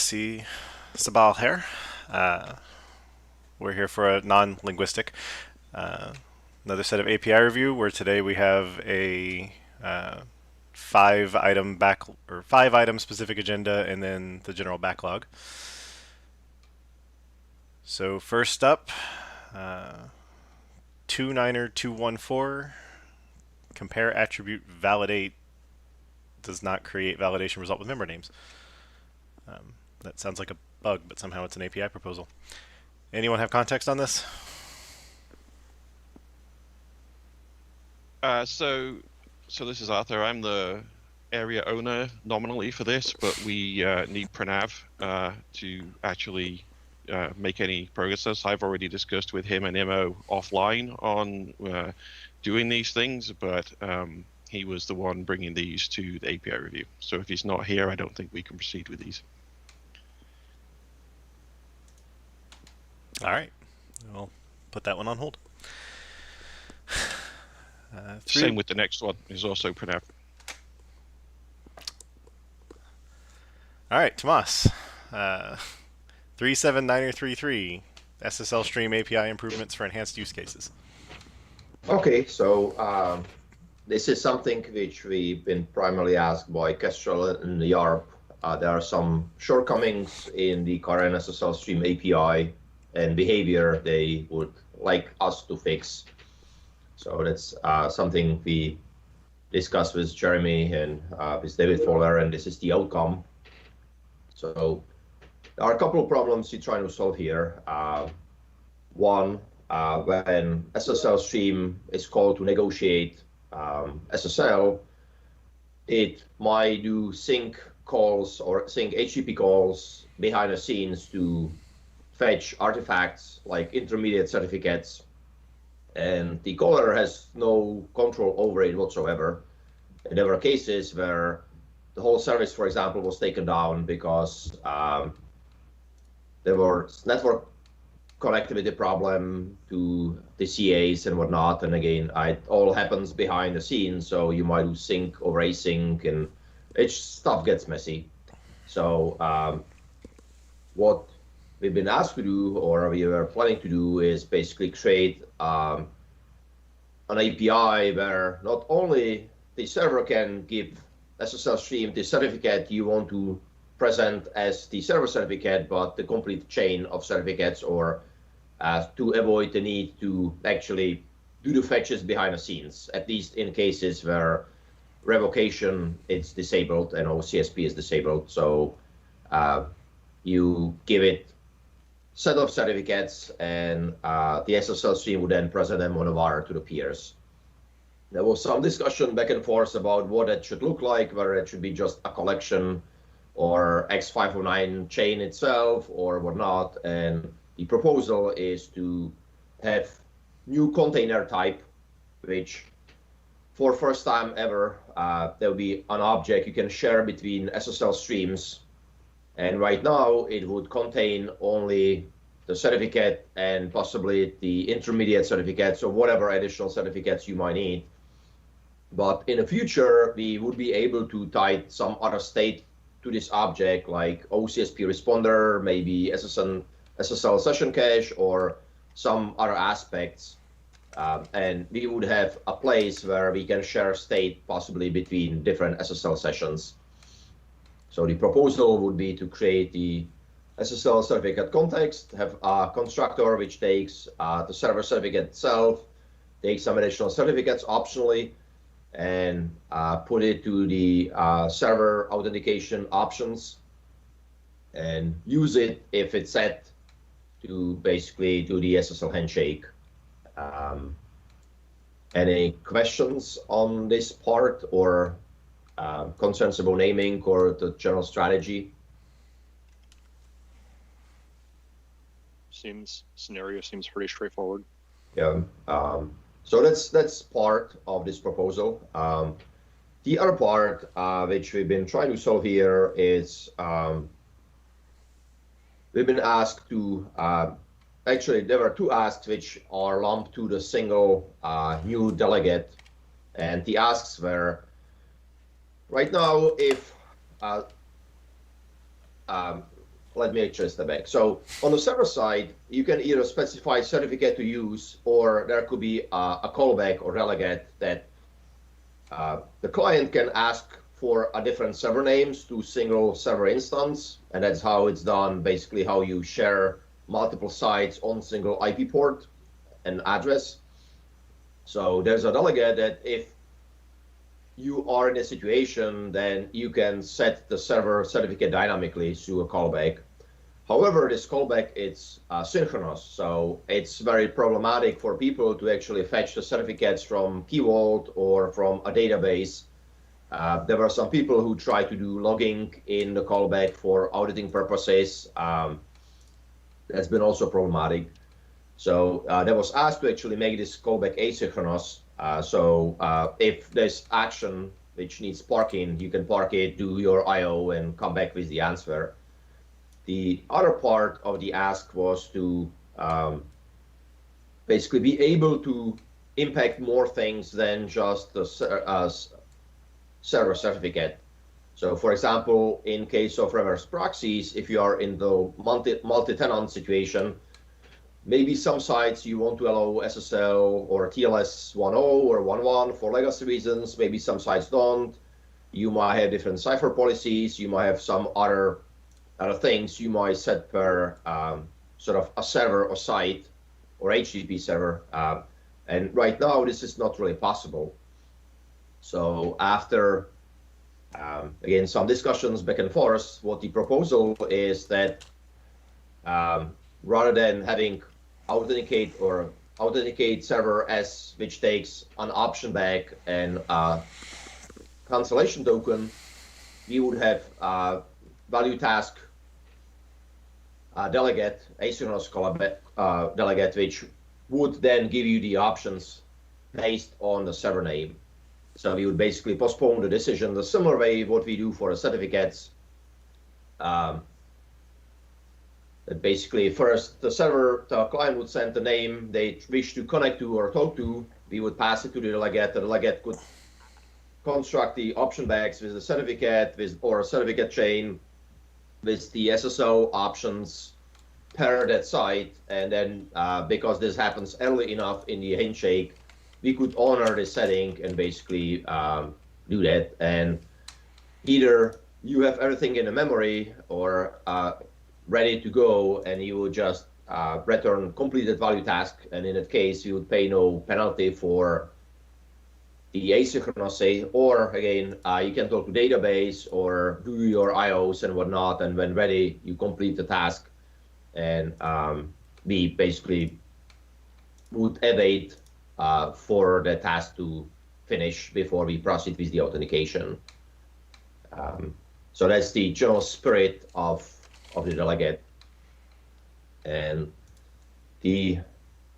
see Sabal here. We're here for a non-linguistic, another set of API review, where today we have a 5-item specific agenda, and then the general backlog. So first up, 29214, CompareAttribute.Validate does not create validation result with MemberNames. That sounds like a bug, but somehow it's an API proposal. Anyone have context on this? So this is Arthur. I'm the area owner nominally for this, but we need Pranav to actually make any progress. I've already discussed with him and Imo offline on doing these things, but he was the one bringing these to the API review. So if he's not here, I don't think we can proceed with these. All right, we'll put that one on hold. Same with the next one, is also Pranav. All right, Tomas. 379033, SslStream API improvements for enhanced use cases. Okay, so this is something which we've been primarily asked by Kestrel and YARP. There are some shortcomings in the current SslStream API and behavior they would like us to fix. So that's something we discussed with Jeremy and with David Fowler, and this is the outcome. So there are a couple of problems we're trying to solve here. One, when SslStream is called to negotiate SSL, it might do sync calls or sync HTTP calls behind the scenes to fetch artifacts like intermediate certificates, and the caller has no control over it whatsoever. And there were cases where the whole service, for example, was taken down because there was network connectivity problem to the CAs and whatnot. And again, it all happens behind the scenes, so you might do sync or async, and stuff gets messy. So what we've been asked to do, or we were planning to do, is basically create an API where not only the server can give SslStream the certificate you want to present as the server certificate, but the complete chain of certificates, or to avoid the need to actually do the fetches behind the scenes, at least in cases where revocation is disabled and OCSP is disabled. So you give it set of certificates, and the SslStream would then present them on a wire to the peers. There was some discussion back and forth about what it should look like, whether it should be just a collection or X509 chain itself or whatnot. And the proposal is to have new container type, which for first time ever, there will be an object you can share between SSL streams. And right now, it would contain only the certificate and possibly the intermediate certificates or whatever additional certificates you might need. But in the future, we would be able to tie some other state to this object, like OCSP responder, maybe SSL session cache, or some other aspects. And we would have a place where we can share state possibly between different SSL sessions. So the proposal would be to create the SSL certificate context, have a constructor which takes the server certificate itself, takes some additional certificates optionally, and put it to the server authentication options, and use it if it's set to basically do the SSL handshake. Any questions on this part, or concerns about naming or the general strategy? Scenario seems pretty straightforward. Yeah. So that's part of this proposal. The other part, which we've been trying to solve here, is we've been asked to actually there were two asks which are lumped to the single new delegate, and the asks were, right now, if let me actually step back. So on the server side, you can either specify certificate to use, or there could be a callback or delegate that the client can ask for a different server names to single server instance, and that's how it's done, basically how you share multiple sites on single IP port and address. So there's a delegate that if you are in a situation, then you can set the server certificate dynamically through a callback. However, this callback it's synchronous, so it's very problematic for people to actually fetch the certificates from Key Vault or from a database. There were some people who tried to do logging in the callback for auditing purposes. That's been also problematic. So that was asked to actually make this callback asynchronous. If there's action which needs parking, you can park it, do your IO, and come back with the answer. The other part of the ask was to basically be able to impact more things than just the server certificate. So for example, in case of reverse proxies, if you are in the multi-tenant situation, maybe some sites you want to allow SSL or TLS 1.0 or 1.1 for legacy reasons. Maybe some sites don't. You might have different cipher policies. You might have some other things you might set per sort of a server or site or HTTP server. And right now, this is not really possible. So after, again, some discussions back and forth, what the proposal is that rather than having authenticate server S, which takes an option back and cancellation token, we would have value task delegate, asynchronous delegate, which would then give you the options based on the server name. So we would basically postpone the decision the similar way what we do for the certificates. That basically first the client would send the name they wish to connect to or talk to. We would pass it to the delegate. The delegate could construct the option bags with the certificate or a certificate chain with the SSO options per that site. And then because this happens early enough in the handshake, we could honor the setting and basically do that. And either you have everything in the memory or ready to go, and you would just return completed value task. And in that case, you would pay no penalty for the asynchronous, or again, you can talk to database or do your IOs and whatnot. And when ready, you complete the task, and we basically would await for the task to finish before we proceed with the authentication. So that's the general spirit of the delegate. And the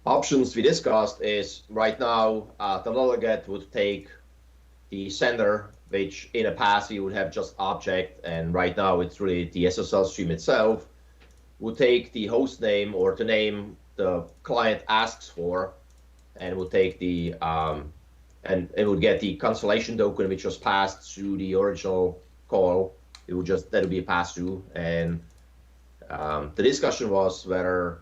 options we discussed is right now the delegate would take the sender, which in the past we would have just object, and right now it's really the SSL stream itself, would take the host name or the name the client asks for, and would take the and it would get the cancellation token which was passed through the original call. It would just that would be a pass through. And the discussion was whether,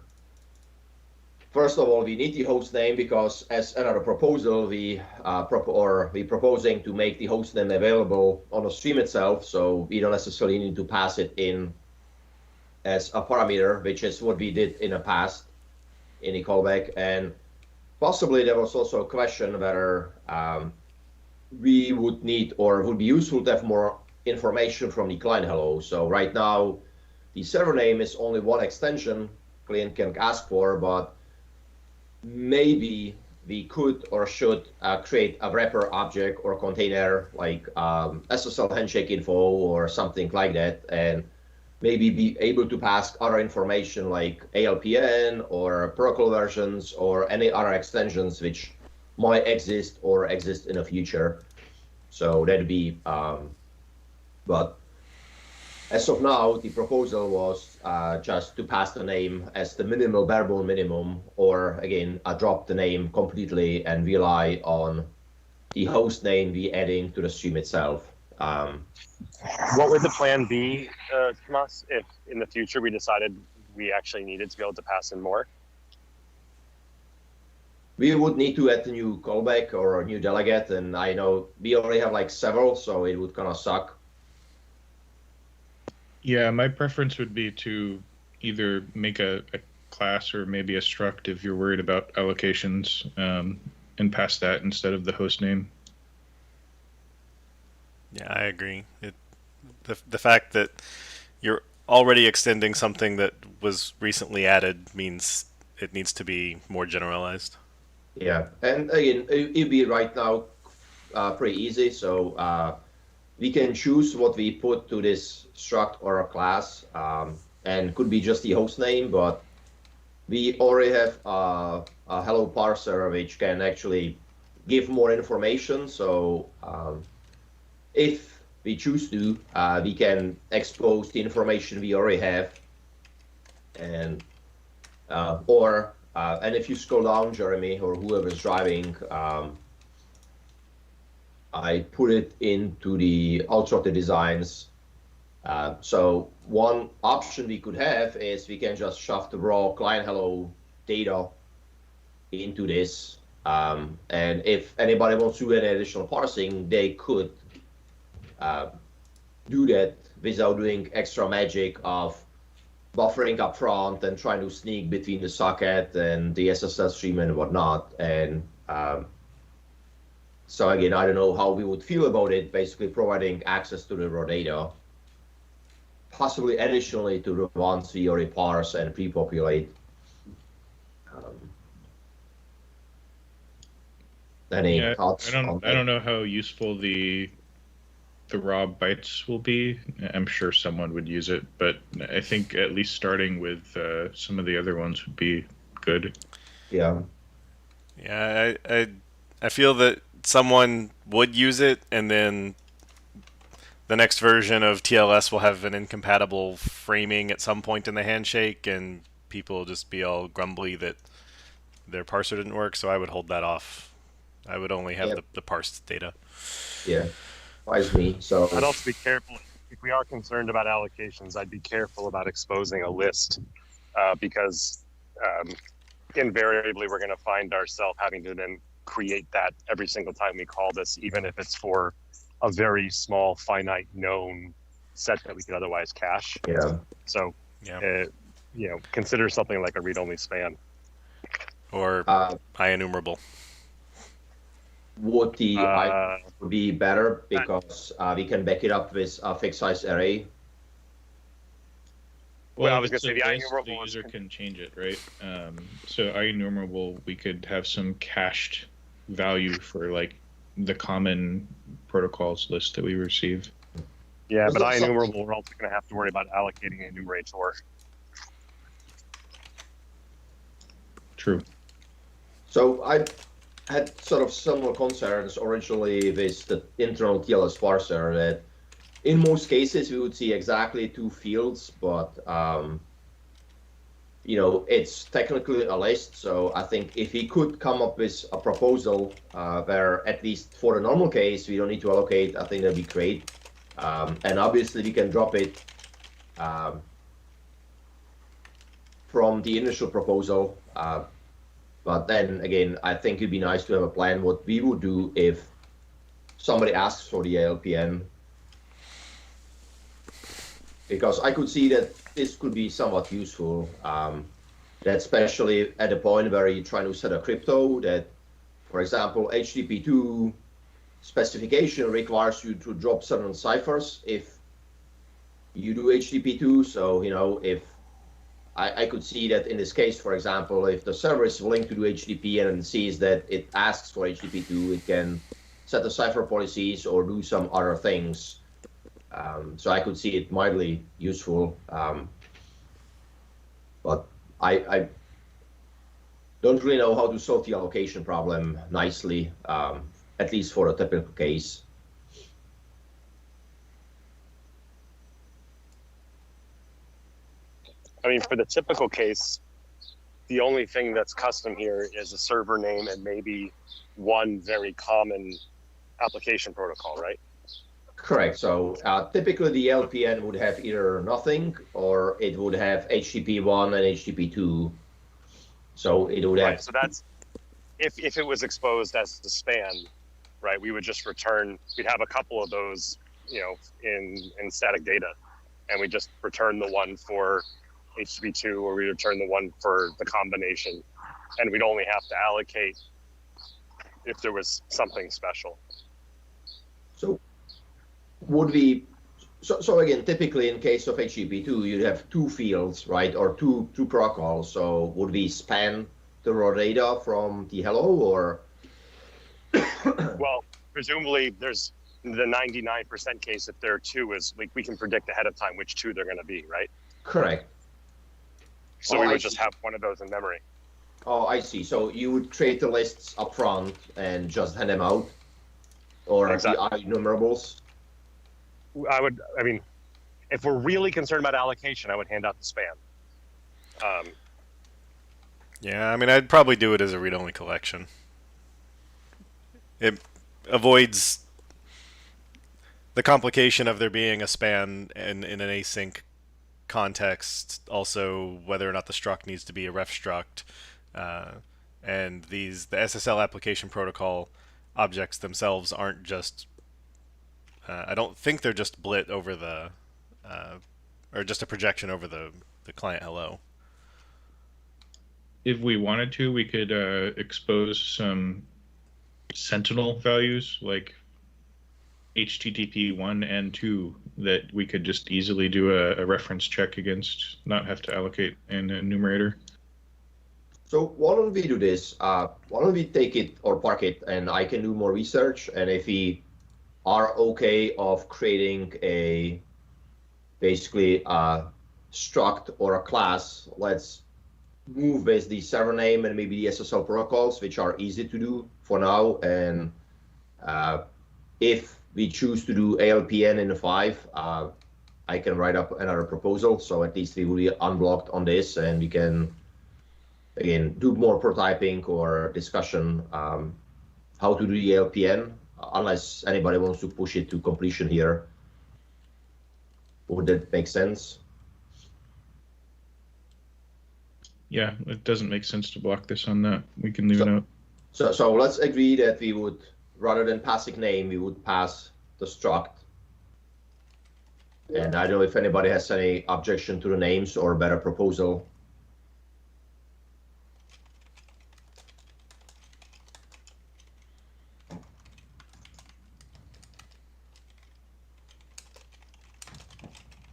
first of all, we need the host name, because as another proposal, we proposing to make the host name available on the stream itself, so we don't necessarily need to pass it in as a parameter, which is what we did in the past in the callback. And possibly there was also a question whether we would need or would be useful to have more information from the client hello. So right now, the server name is only one extension client can ask for, but maybe we could or should create a wrapper object or container like SSL handshake info or something like that, and maybe be able to pass other information like ALPN or protocol versions or any other extensions which might exist or exist in the future. So that'd be, but as of now, the proposal was just to pass the name as the minimal bare-bone minimum, or again, drop the name completely and rely on the host name we adding to the stream itself. What would the plan be, Tomas, if in the future we decided we actually needed to be able to pass in more? We would need to add a new callback or a new delegate, and I know we already have like several, so it would kind of suck. Yeah, my preference would be to either make a class or maybe a struct if you're worried about allocations, and pass that instead of the host name. Yeah, I agree. The fact that you're already extending something that was recently added means it needs to be more generalized. Yeah, and again, it'd be right now pretty easy. So we can choose what we put to this struct or a class, and could be just the host name, but we already have a hello parser which can actually give more information. So if we choose to, we can expose the information we already have, and and if you scroll down, Jeremy, or whoever's driving, I put it into the unstructured designs. So one option we could have is we can just shove the raw client hello data into this. And if anybody wants to do any additional parsing, they could do that without doing extra magic of buffering up front and trying to sneak between the socket and the SSL stream and whatnot. And so again, I don't know how we would feel about it, basically providing access to the raw data, possibly additionally to the ones we already parse and pre-populate. Any thoughts? I don't know how useful the raw bytes will be. I'm sure someone would use it, but I think at least starting with some of the other ones would be good. Yeah. Yeah, I feel that someone would use it, and then the next version of TLS will have an incompatible framing at some point in the handshake, and people will just be all grumbly that their parser didn't work, so I would hold that off. I would only have the parsed data. Yeah. Wise me. So I'd also be careful. If we are concerned about allocations, I'd be careful about exposing a list because invariably we're going to find ourselves having to then create that every single time we call this, even if it's for a very small, finite, known set that we could otherwise cache. Yeah. So, consider something like a read-only span. Or IEnumerable. Would the be better because we can back it up with a fixed size array? Well, I was going to so say the the IEnumerable user can change it, right? So IEnumerable, we could have some cached value for like the common protocols list that we receive. Yeah, but IEnumerable, we're also going to have to worry about allocating a numerator. True. So I had sort of similar concerns originally with the internal TLS parser that in most cases we would see exactly two fields, but it's technically a list. So I think if we could come up with a proposal where at least for the normal case we don't need to allocate, I think that'd be great. And obviously we can drop it from the initial proposal. But then again, I think it'd be nice to have a plan what we would do if somebody asks for the LPN. Because I could see that this could be somewhat useful, that especially at the point where you're trying to set a crypto that, for example, HTTP2 specification requires you to drop certain ciphers if you do HTTP2. So, if I could see that in this case, for example, if the server is willing to do HTTP and sees that it asks for HTTP2, it can set the cipher policies or do some other things. So I could see it mildly useful. But I don't really know how to solve the allocation problem nicely, at least for a typical case. I mean, for the typical case, the only thing that's custom here is a server name and maybe one very common application protocol, right? Correct. So typically the LPN would have either nothing or it would have HTTP1 and HTTP2. So it would Right. have. So that's if it was exposed as the span, right? We would just return. We'd have a couple of those, in static data, and we just return the one for HTTP2, or we return the one for the combination, and we'd only have to allocate if there was something special. So would we? So again, typically in case of HTTP2, you'd have two fields, right, or two protocols. So would we span the raw data from the hello, or? Well, presumably there's the 99% case if there are two is we can predict ahead of time which two they're going to be, right? Correct. So we would just have one of those in memory. Oh, I see. So you would create the lists up front and just hand them out, or Exactly. the enumerables. I mean, if we're really concerned about allocation, I would hand out the span. Yeah, I mean, I'd probably do it as a read-only collection. It avoids the complication of there being a span in an async context, also whether or not the struct needs to be a ref struct, and the SSL application protocol objects themselves aren't just. I don't think they're just blit over the, or just a projection over the client hello. If we wanted to, we could expose some sentinel values like HTTP 1 and 2 that we could just easily do a reference check against, not have to allocate an enumerator. So why don't we do this? Why don't we take it or park it, and I can do more research, and if we are okay of creating basically a struct or a class, let's move with the server name and maybe the SSL protocols, which are easy to do for now. And if we choose to do ALPN in the 5, I can write up another proposal. So at least we will be unblocked on this, and we can, again, do more prototyping or discussion how to do the ALPN, unless anybody wants to push it to completion here. Would that make sense? Yeah, it doesn't make sense to block this on that. We can leave it out. So let's agree that we would, rather than passing name, we would pass the struct. And I don't know if anybody has any objection to the names or a better proposal.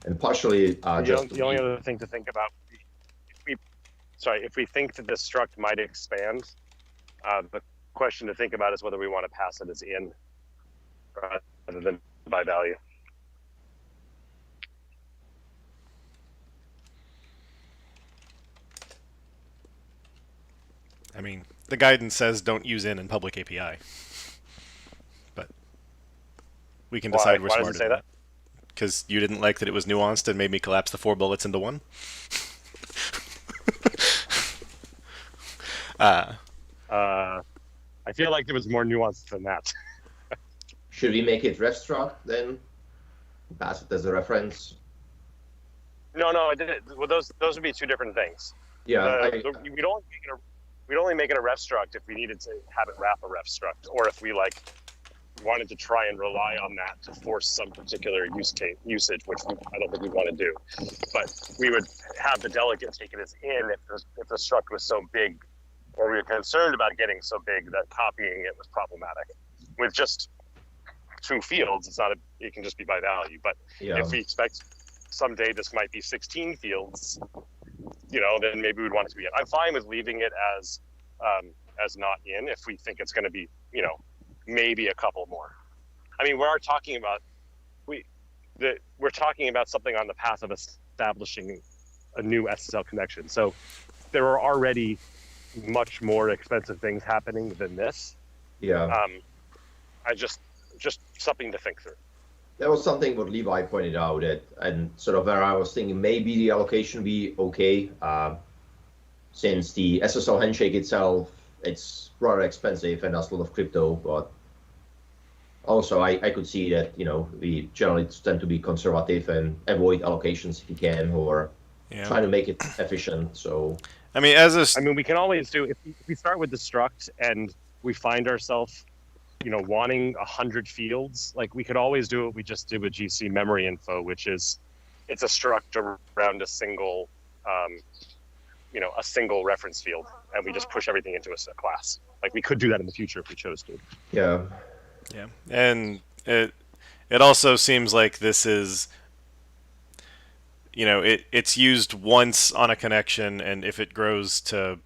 And partially, The only other thing to think about, if we think that this struct might expand, the question to think about is whether we want to pass it as in rather than by value. I mean, the guidance says don't use in public API, but we can decide we're Why smarter. does it say that? Because you didn't like that it was nuanced and made me collapse the 4 bullets into one. I feel like there was more nuance than that. should we make it ref struct then? Pass it as a reference? No, I did it. Well, those would be two different things. Yeah. We'd only make it a ref struct if we needed to have it wrap a ref struct, or if we wanted to try and rely on that to force some particular usage, which I don't think we want to do. But we would have the delegate take it as in if the struct was so big, or we were concerned about getting so big that copying it was problematic. With just 2 fields, it can just be by value. But if we expect someday this might be 16 fields, then maybe we'd want it to be in. I'm fine with leaving it as not in if we think it's going to be, maybe a couple more. I mean, we're talking about something on the path of establishing a new SSL connection. So there are already much more expensive things happening than this. Yeah. I just something to think through. That was something what Levi pointed out, and sort of where I was thinking maybe the allocation be okay, since the SSL handshake itself, it's rather expensive and has a lot of crypto, but Also, I could see that, we generally tend to be conservative and avoid allocations if you can, or Yeah. trying to make it efficient. So, I mean, we can always do, if we start with the struct and we find ourselves, wanting 100 fields, like we could always do what we just did with GC memory info, which is it's a struct around a single, a single reference field, and we just push everything into a class. Like we could do that in the future if we chose to. yeah. Yeah, and it also seems like this is, it's used once on a connection, and if it grows to,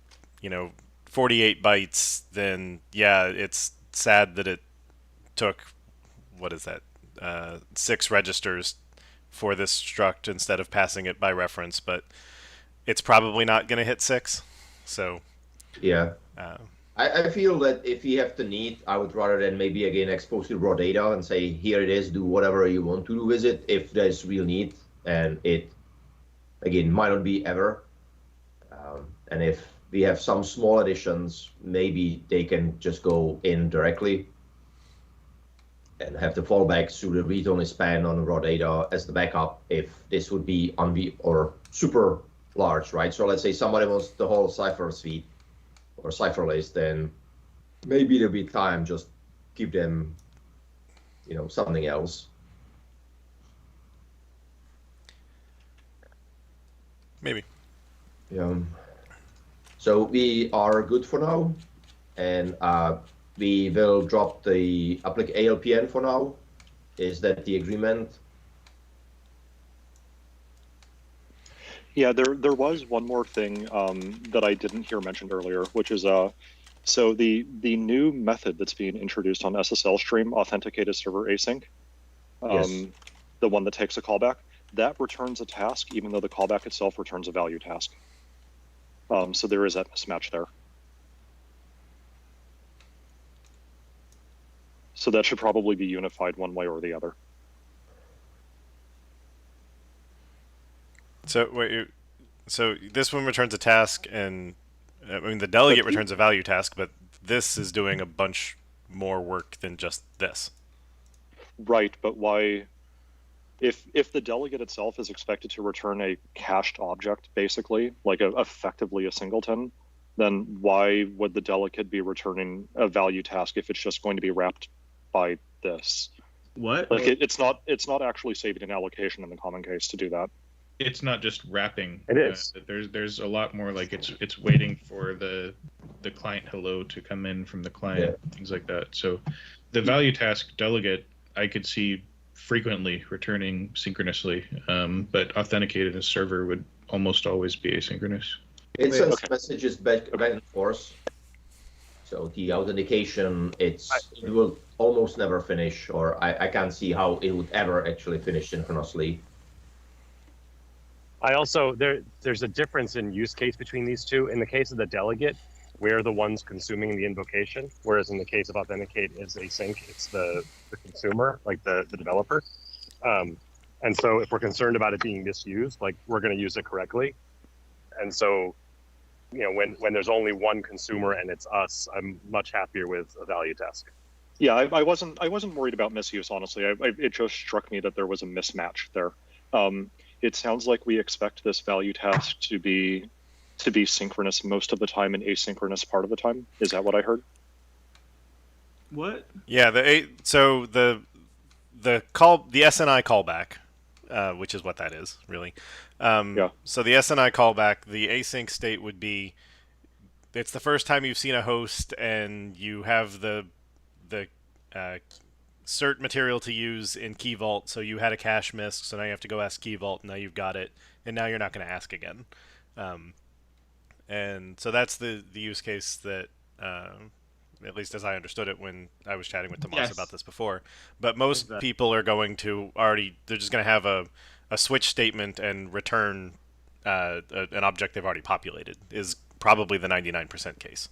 48 bytes, then yeah, it's sad that it took, what is that, 6 registers for this struct instead of passing it by reference, but it's probably not going to hit 6, so. Yeah. I feel that if you have the need, I would rather than maybe again expose the raw data and say, here it is, do whatever you want to do with it if there's real need. And it, again, might not be ever. And if we have some small additions, maybe they can just go in directly and have the fallback through the read-only span on the raw data as the backup if this would be or super large, right? So let's say somebody wants the whole Cypher suite or cipher list, then maybe there'll be time just give them, something else. Maybe. Yeah. So we are good for now, and we will drop the ALPN for now. Is that the agreement? Yeah, there was one more thing that I didn't hear mentioned earlier, which is so the new method that's being introduced on SslStream authenticated server async, Yes. the one that takes a callback, that returns a task even though the callback itself returns a value task. So there is that mismatch there. So that should probably be unified one way or the other. So wait, so this one returns a task, and the delegate returns a value task, but this is doing a bunch more work than just this. Right, but why? If the delegate itself is expected to return a cached object, basically, like effectively a singleton, then why would the delegate be returning a value task if it's just going to be wrapped by this? What? Like it's not actually saving an allocation in the common case to do that. It's not just wrapping. It is. There's a lot more, like it's waiting for the client hello to come in from the client, things like that. So the value task delegate I could see frequently returning synchronously, but authenticated as server would almost always be asynchronous. It sends messages back and forth. So the authentication, it will almost never finish, or I can't see how it would ever actually finish synchronously. I also, there's a difference in use case between these two. In the case of the delegate, we're the ones consuming the invocation, whereas in the case of authenticate is async, it's the consumer, like the developer. And so if we're concerned about it being misused, like we're going to use it correctly. And so, when there's only one consumer and it's us, I'm much happier with a value task. Yeah, I wasn't worried about misuse, honestly. It just struck me that there was a mismatch there. It sounds like we expect this value task to be synchronous most of the time and asynchronous part of the time. Is that what I heard? What? Yeah, the SNI callback, which is what that is, really. So the SNI callback, the async state would be, it's the first time you've seen a host and you have the cert material to use in Key Vault, so you had a cache miss, so now you have to go ask Key Vault, and now you've got it, and now you're not going to ask again. And so that's the use case that, at least as I understood it when I was chatting with Tomas about this before. But most people are going to they're just going to have a switch statement and return an object they've already populated, is probably the 99% case.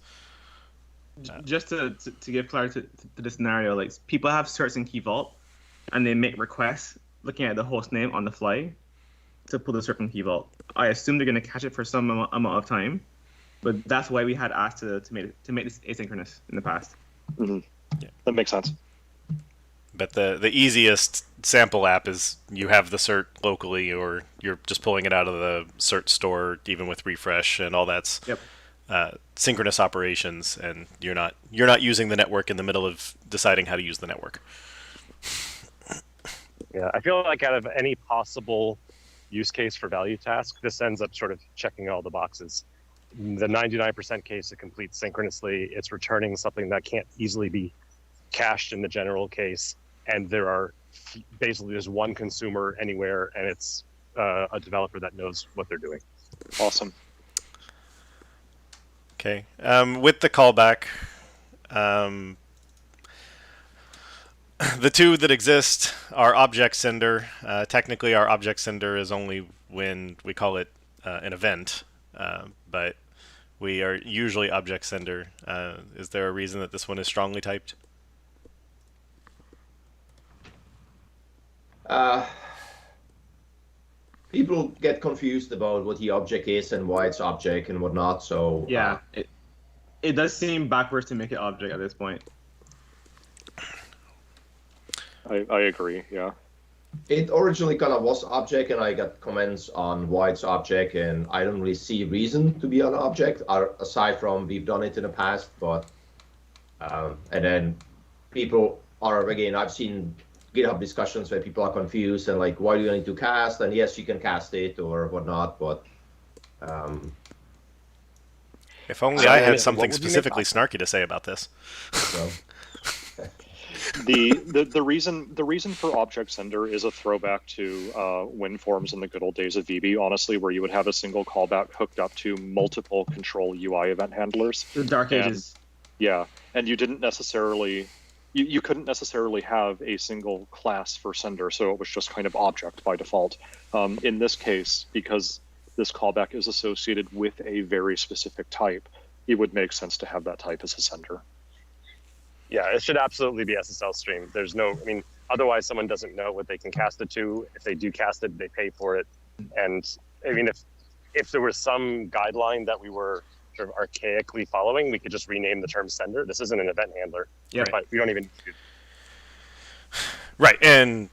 Just to give clarity to the scenario, like people have certs in Key Vault, and they make requests looking at the host name on the fly to pull the cert from Key Vault. I assume they're going to cache it for some amount of time, but that's why we had asked to make this asynchronous in the past. Mm-hmm. Yeah, that makes sense. But the easiest sample app is you have the cert locally, or you're just pulling it out of the cert store, even with refresh, and all that's Yep. synchronous operations, and you're not using the network in the middle of deciding how to use the network. Yeah, I feel like out of any possible use case for value task, this ends up sort of checking all the boxes. The 99% case, it completes synchronously. It's returning something that can't easily be cached in the general case, and there are basically there's one consumer anywhere, and it's a developer that knows what they're doing. Awesome. Okay. With the callback, the two that exist are object sender. Technically, our object sender is only when we call it an event, but we are usually object sender. Is there a reason that this one is strongly typed? People get confused about what the object is and why it's object and whatnot. So Yeah, it does seem backwards to make it object at this point. I agree. Yeah. it originally kind of was object, and I got comments on why it's object, and I don't really see reason to be an object, aside from we've done it in the past. But and then people are, again, I've seen GitHub discussions where people are confused and like, why do you need to cast? And yes, you can cast it or whatnot, but if only I had what something would you make specifically snarky to say about this. so. The reason for object sender is a throwback to WinForms in the good old days of VB, honestly, where you would have a single callback hooked up to multiple control UI event handlers. The Dark Ages. Yeah, and you didn't necessarily, you couldn't necessarily have a single class for sender, so it was just kind of object by default. In this case, because this callback is associated with a very specific type, it would make sense to have that type as a sender. Yeah, it should absolutely be SslStream. There's no, I mean, otherwise someone doesn't know what they can cast it to. If they do cast it, they pay for it. And I mean, if there was some guideline that we were sort of archaically following, we could just rename the term sender. This isn't an event handler. Yeah. But we don't even need to. Right, and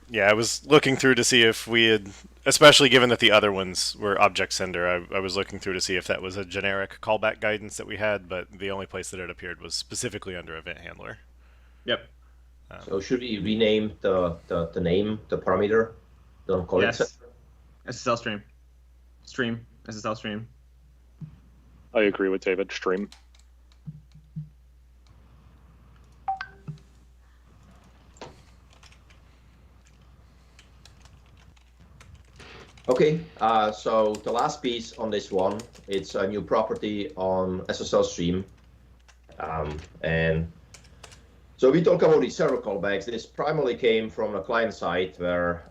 yeah, I was looking through to see if we had, especially given that the other ones were object sender, I was looking through to see if that was a generic callback guidance that we had, but the only place that it appeared was specifically under event handler. Yep. So should we rename the name, the parameter? Don't call Yes. it. SslStream. Stream. SslStream. I agree with David. Stream. Okay, so the last piece on this one, it's a new property on SslStream. And so we talk about these server callbacks. This primarily came from a client side where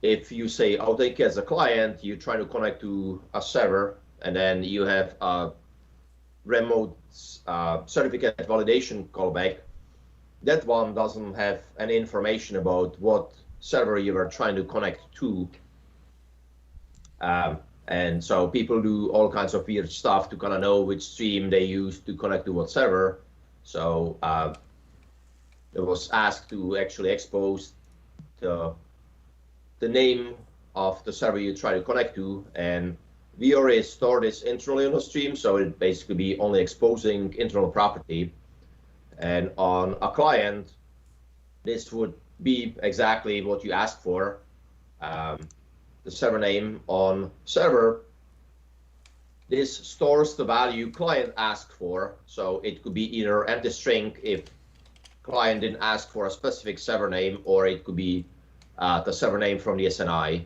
if you say Outtake as a client, you're trying to connect to a server, and then you have a remote certificate validation callback. That one doesn't have any information about what server you are trying to connect to. And so people do all kinds of weird stuff to kind of know which stream they use to connect to what server. So it was asked to actually expose the name of the server you try to connect to, and we already store this internally on the stream, so it basically be only exposing internal property. And on a client, this would be exactly what you asked for. The server name on server, this stores the value client asked for, so it could be either empty string if client didn't ask for a specific server name, or it could be the server name from the SNI.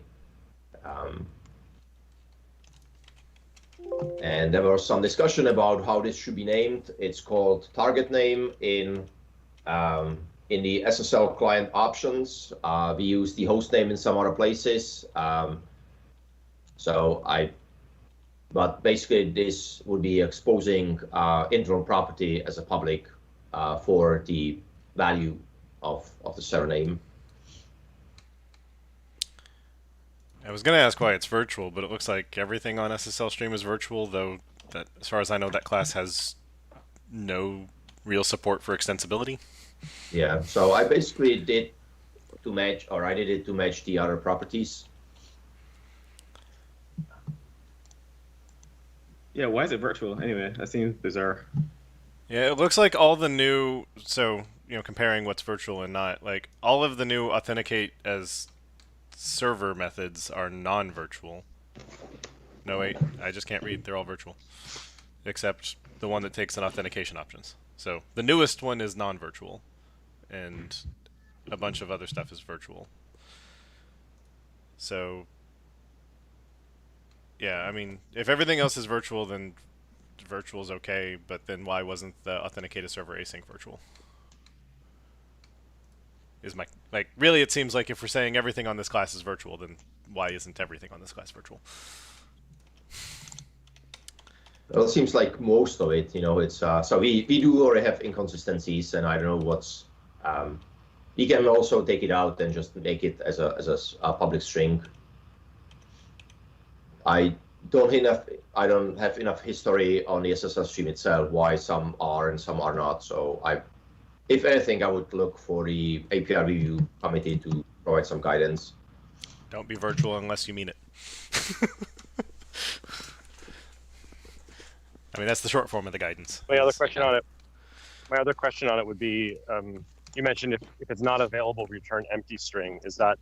And there was some discussion about how this should be named. It's called target name in the SSL client options. We use the host name in some other places. But basically this would be exposing internal property as a public for the value of the server name. I was going to ask why it's virtual, but it looks like everything on SslStream is virtual, though that, as far as I know, that class has no real support for extensibility. Yeah, so I basically did to match, or I did it to match the other properties. Yeah, why is it virtual anyway? That seems bizarre. Yeah, it looks like all the new, so, comparing what's virtual and not, like, all of the new authenticate as server methods are non-virtual. No, wait, I just can't read. They're all virtual. Except the one that takes an authentication options. So the newest one is non-virtual, and a bunch of other stuff is virtual. So, yeah, I mean, if everything else is virtual, then virtual is okay, but then why wasn't the authenticated server async virtual? Is my, like, really it seems like if we're saying everything on this class is virtual, then why isn't everything on this class virtual? Well, it seems like most of it, it's so we do already have inconsistencies, and I don't know what's. We can also take it out and just make it as a public string. I don't have enough history on the SslStream itself why some are and some are not. So if anything, I would look for the API review committee to provide some guidance. Don't be virtual unless you mean it. I mean, that's the short form of the guidance. My other question on it would be, you mentioned if it's not available, return empty string. Is that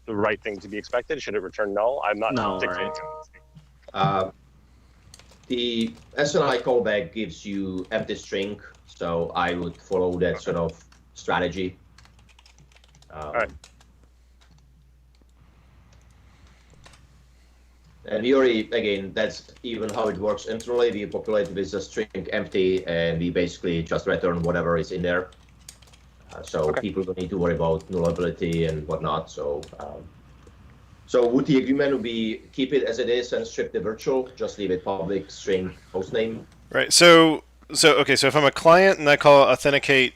the right thing to be expected? Should it return null? I'm not dictating to it. The SNI callback gives you empty string, so I would follow that sort of strategy. All right. And we already, again, that's even how it works internally. We populate with the string empty, and we basically just return whatever is in there. So people don't need to worry about nullability and whatnot. So, so would the agreement be keep it as it is and strip the virtual, just leave it public string hostname? Right. So okay. So if I'm a client and I call authenticate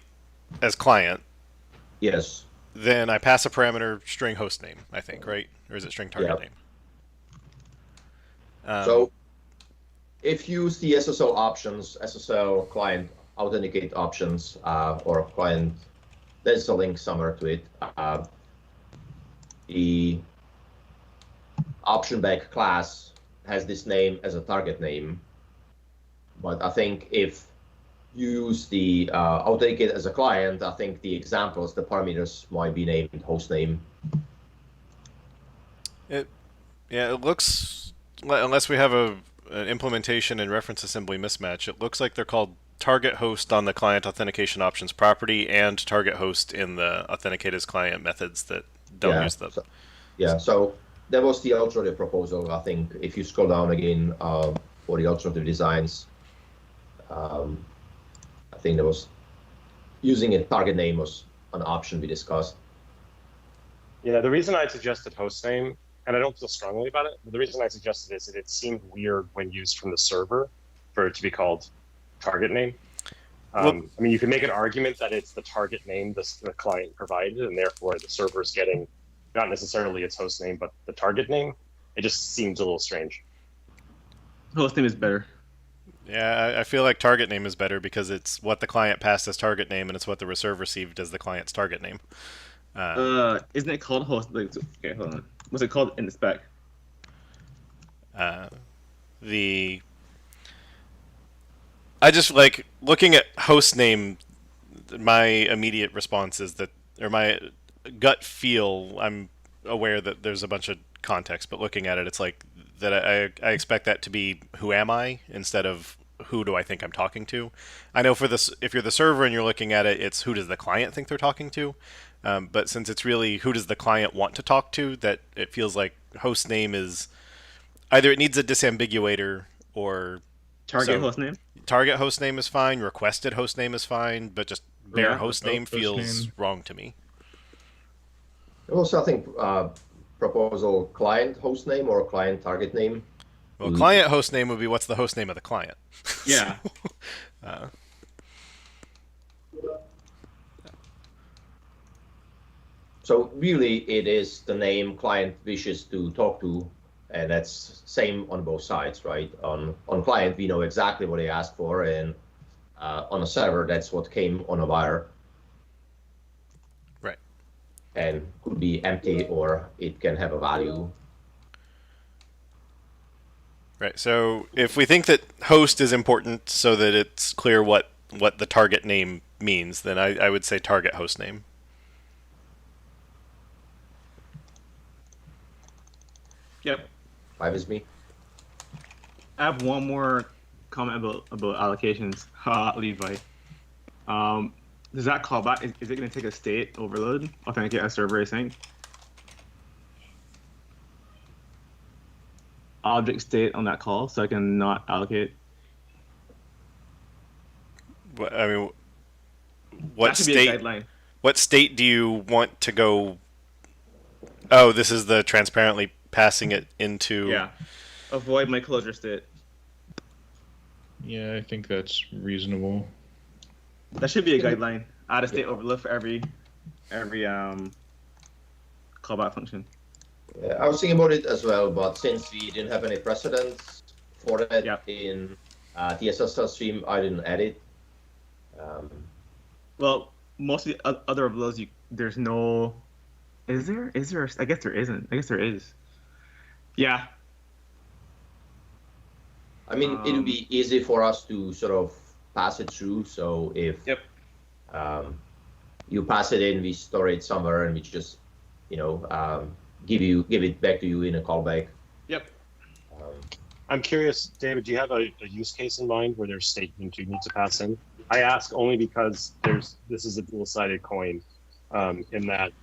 as client, Yes. then I pass a parameter string hostname, I think, right? Or is it string target name? So if you use the SSL options, SSL client authenticate options, or client, there's a link somewhere to it. The option back class has this name as a target name. But I think if you use the authenticate as a client, I think the examples, the parameters might be named hostname. It looks, unless we have an implementation and reference assembly mismatch, it looks like they're called target host on the client authentication options property and target host in the authenticate as client methods that don't use them. So that was the alternative proposal. I think if you scroll down again for the alternative designs, I think there was using a target name was an option we discussed. Yeah, the reason I suggested hostname, and I don't feel strongly about it, but the reason I suggested is that it seemed weird when used from the server for it to be called target name. I mean, you can make an argument that it's the target name the client provided, and therefore the server is getting not necessarily its host name, but the target name. It just seems a little strange. Host name is better. Yeah, I feel like target name is better because it's what the client passed as target name, and it's what the server received as the client's target name. Isn't it called host? Like, okay, hold on. What's it called in the spec? I just like looking at host name. My immediate response is that, or my gut feel, I'm aware that there's a bunch of context, but looking at it, it's like that I expect that to be who am I instead of who do I think I'm talking to. I know for this, if you're the server and you're looking at it, it's who does the client think they're talking to. But since it's really who does the client want to talk to, that it feels like host name is either it needs a disambiguator or target host name. Target host name is fine. Requested host name is fine, but just bare host name feels wrong to me. Also, I think proposal client host name or client target name. Well, client host name would be what's the host name of the client. Yeah. So really, it is the name client wishes to talk to, and that's same on both sides, right? On client, we know exactly what they asked for, and on a server, that's what came on a wire. and could be empty or it can have a value. Right. So if we think that host is important so that it's clear what the target name means, then I would say target host name. Yep. 5 is me. I have one more comment about allocations. Levi. Does that callback, is it going to take a state overload, authenticate a server async? Object state on that call, so I can not allocate. I mean, what That should be a state? guideline. What state do you want to go? Oh, this is the transparently passing it into. Yeah. Avoid my closure state. Yeah, I think that's reasonable. That should be a guideline. Add a state overload for every callback function. Yeah, I was thinking about it as well, but since we didn't have any precedents for that in the SslStream, I didn't add it. Well, most of the other overloads, there's no. Is there? I guess there isn't. I guess there is. Yeah. I mean, it would be easy for us to sort of pass it through. So if you pass it in, we store it somewhere, and we just, give it back to you in a callback. Yep. I'm curious, David, do you have a use case in mind where there's statement you need to pass in? I ask only because this is a dual-sided coin, in that,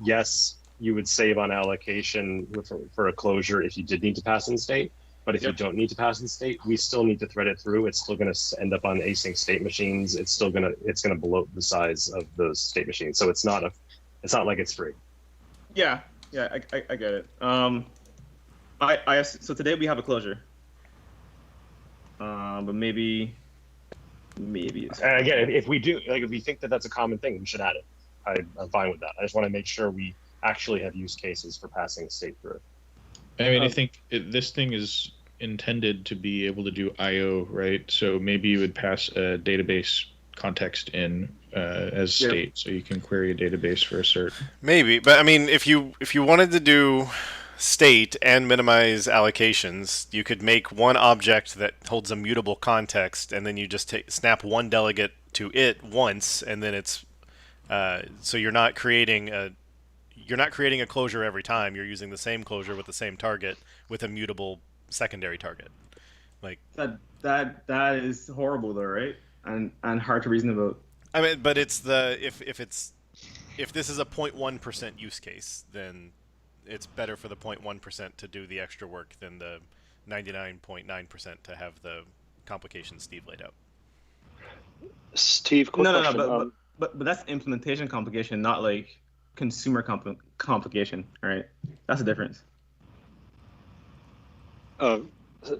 yes, you would save on allocation for a closure if you did need to pass in state, but if you don't need to pass in state, we still need to thread it through. It's still going to end up on async state machines. It's going to bloat the size of those state machines. So it's not like it's free. Yeah, I get it. So today we have a closure, but maybe it's... And again, if we do, if we think that that's a common thing, we should add it. I'm fine with that. I just want to make sure we actually have use cases for passing state through. I mean, I think this thing is intended to be able to do I/O, right? So maybe you would pass a database context in as state, so you can query a database for a cert. Maybe, but I mean, if you wanted to do state and minimize allocations, you could make one object that holds a mutable context, and then you just snap one delegate to it once, and then it's so you're not creating a closure every time. You're using the same closure with the same target with a mutable secondary target. Like that is horrible though, right? And hard to reason about. I mean, but it's if this is a 0.1% use case, then it's better for the 0.1% to do the extra work than the 99.9% to have the complications Steve laid out. Steve, quick question. No, but that's implementation complication, not like consumer complication, right? That's the difference.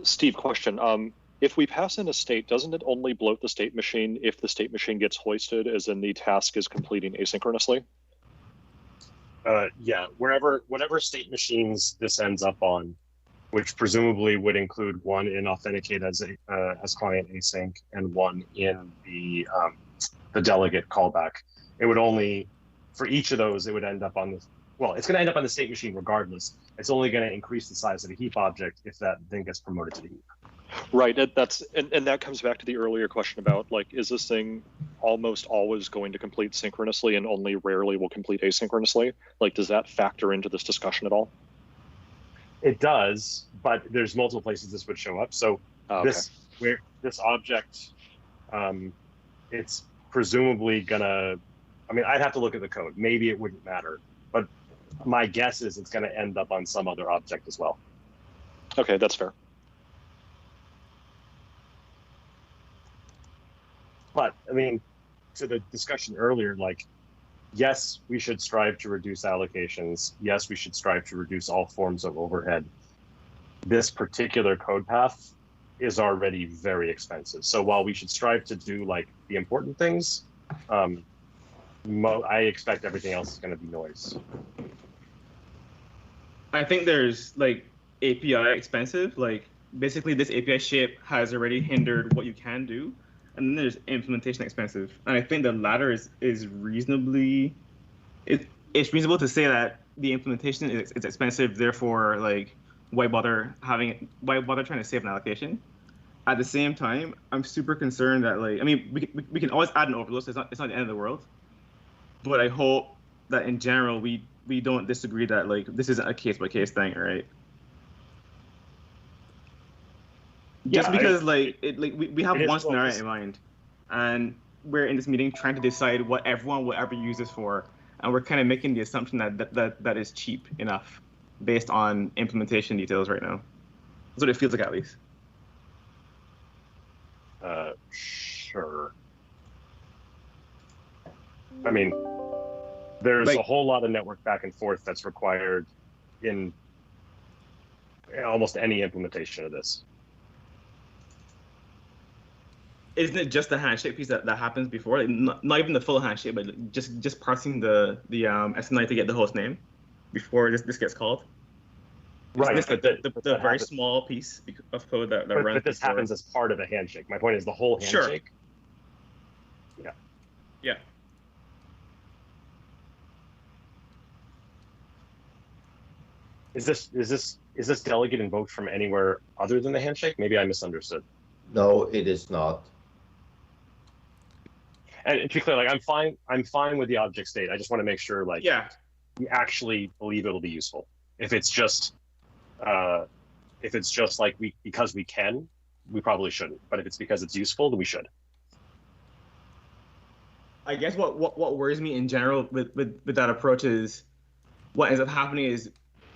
Steve, question. If we pass in a state, doesn't it only bloat the state machine if the state machine gets hoisted, as in the task is completing asynchronously? Yeah, whatever state machines this ends up on, which presumably would include one in authenticate as client async and one in the delegate callback. It would only, for each of those, it would end up on the, it's going to end up on the state machine regardless. It's only going to increase the size of the heap object if that then gets promoted to the heap. Right, and that comes back to the earlier question about, like, is this thing almost always going to complete synchronously and only rarely will complete asynchronously? Like, does that factor into this discussion at all? It does, but there's multiple places this would show up. So this object, it's presumably gonna, I'd have to look at the code. Maybe it wouldn't matter, but my guess is it's gonna end up on some other object as well. Okay, that's fair. But to the discussion earlier, yes, we should strive to reduce allocations. Yes, we should strive to reduce all forms of overhead. This particular code path is already very expensive. So while we should strive to do the important things, I expect everything else is going to be noise. I think there's API expensive. Basically, this API shape has already hindered what you can do. And then there's implementation expensive, and I think the latter is reasonably, it's reasonable to say that the implementation is expensive. Therefore, like, why bother trying to save an allocation? At the same time, I'm super concerned that, like, I mean, we can always add an overload, so it's not the end of the world. But I hope that in general we don't disagree that, like, this isn't a case by case thing, right? Just because we have one scenario in mind, and we're in this meeting trying to decide what everyone will ever use this for, and we're kind of making the assumption that is cheap enough based on implementation details right now. That's what it feels like, at least. Sure. I mean, there's a whole lot of network back and forth that's required in almost any implementation of this. Isn't it just the handshake piece that happens before? Like, not even the full handshake, but like just parsing the SNI to get the host name before this gets called? Right. This the very small piece of code that runs. But this happens as part of a handshake. My point is the whole handshake. Sure. Yeah. Yeah. Is this delegate invoked from anywhere other than the handshake? Maybe I misunderstood. No, it is not. And to be clear, like, I'm fine with the object state. I just want to make sure, like, we actually believe it'll be useful. If it's just like because we can, we probably shouldn't. But if it's because it's useful, then we should. I guess what worries me in general with that approach is what ends up happening is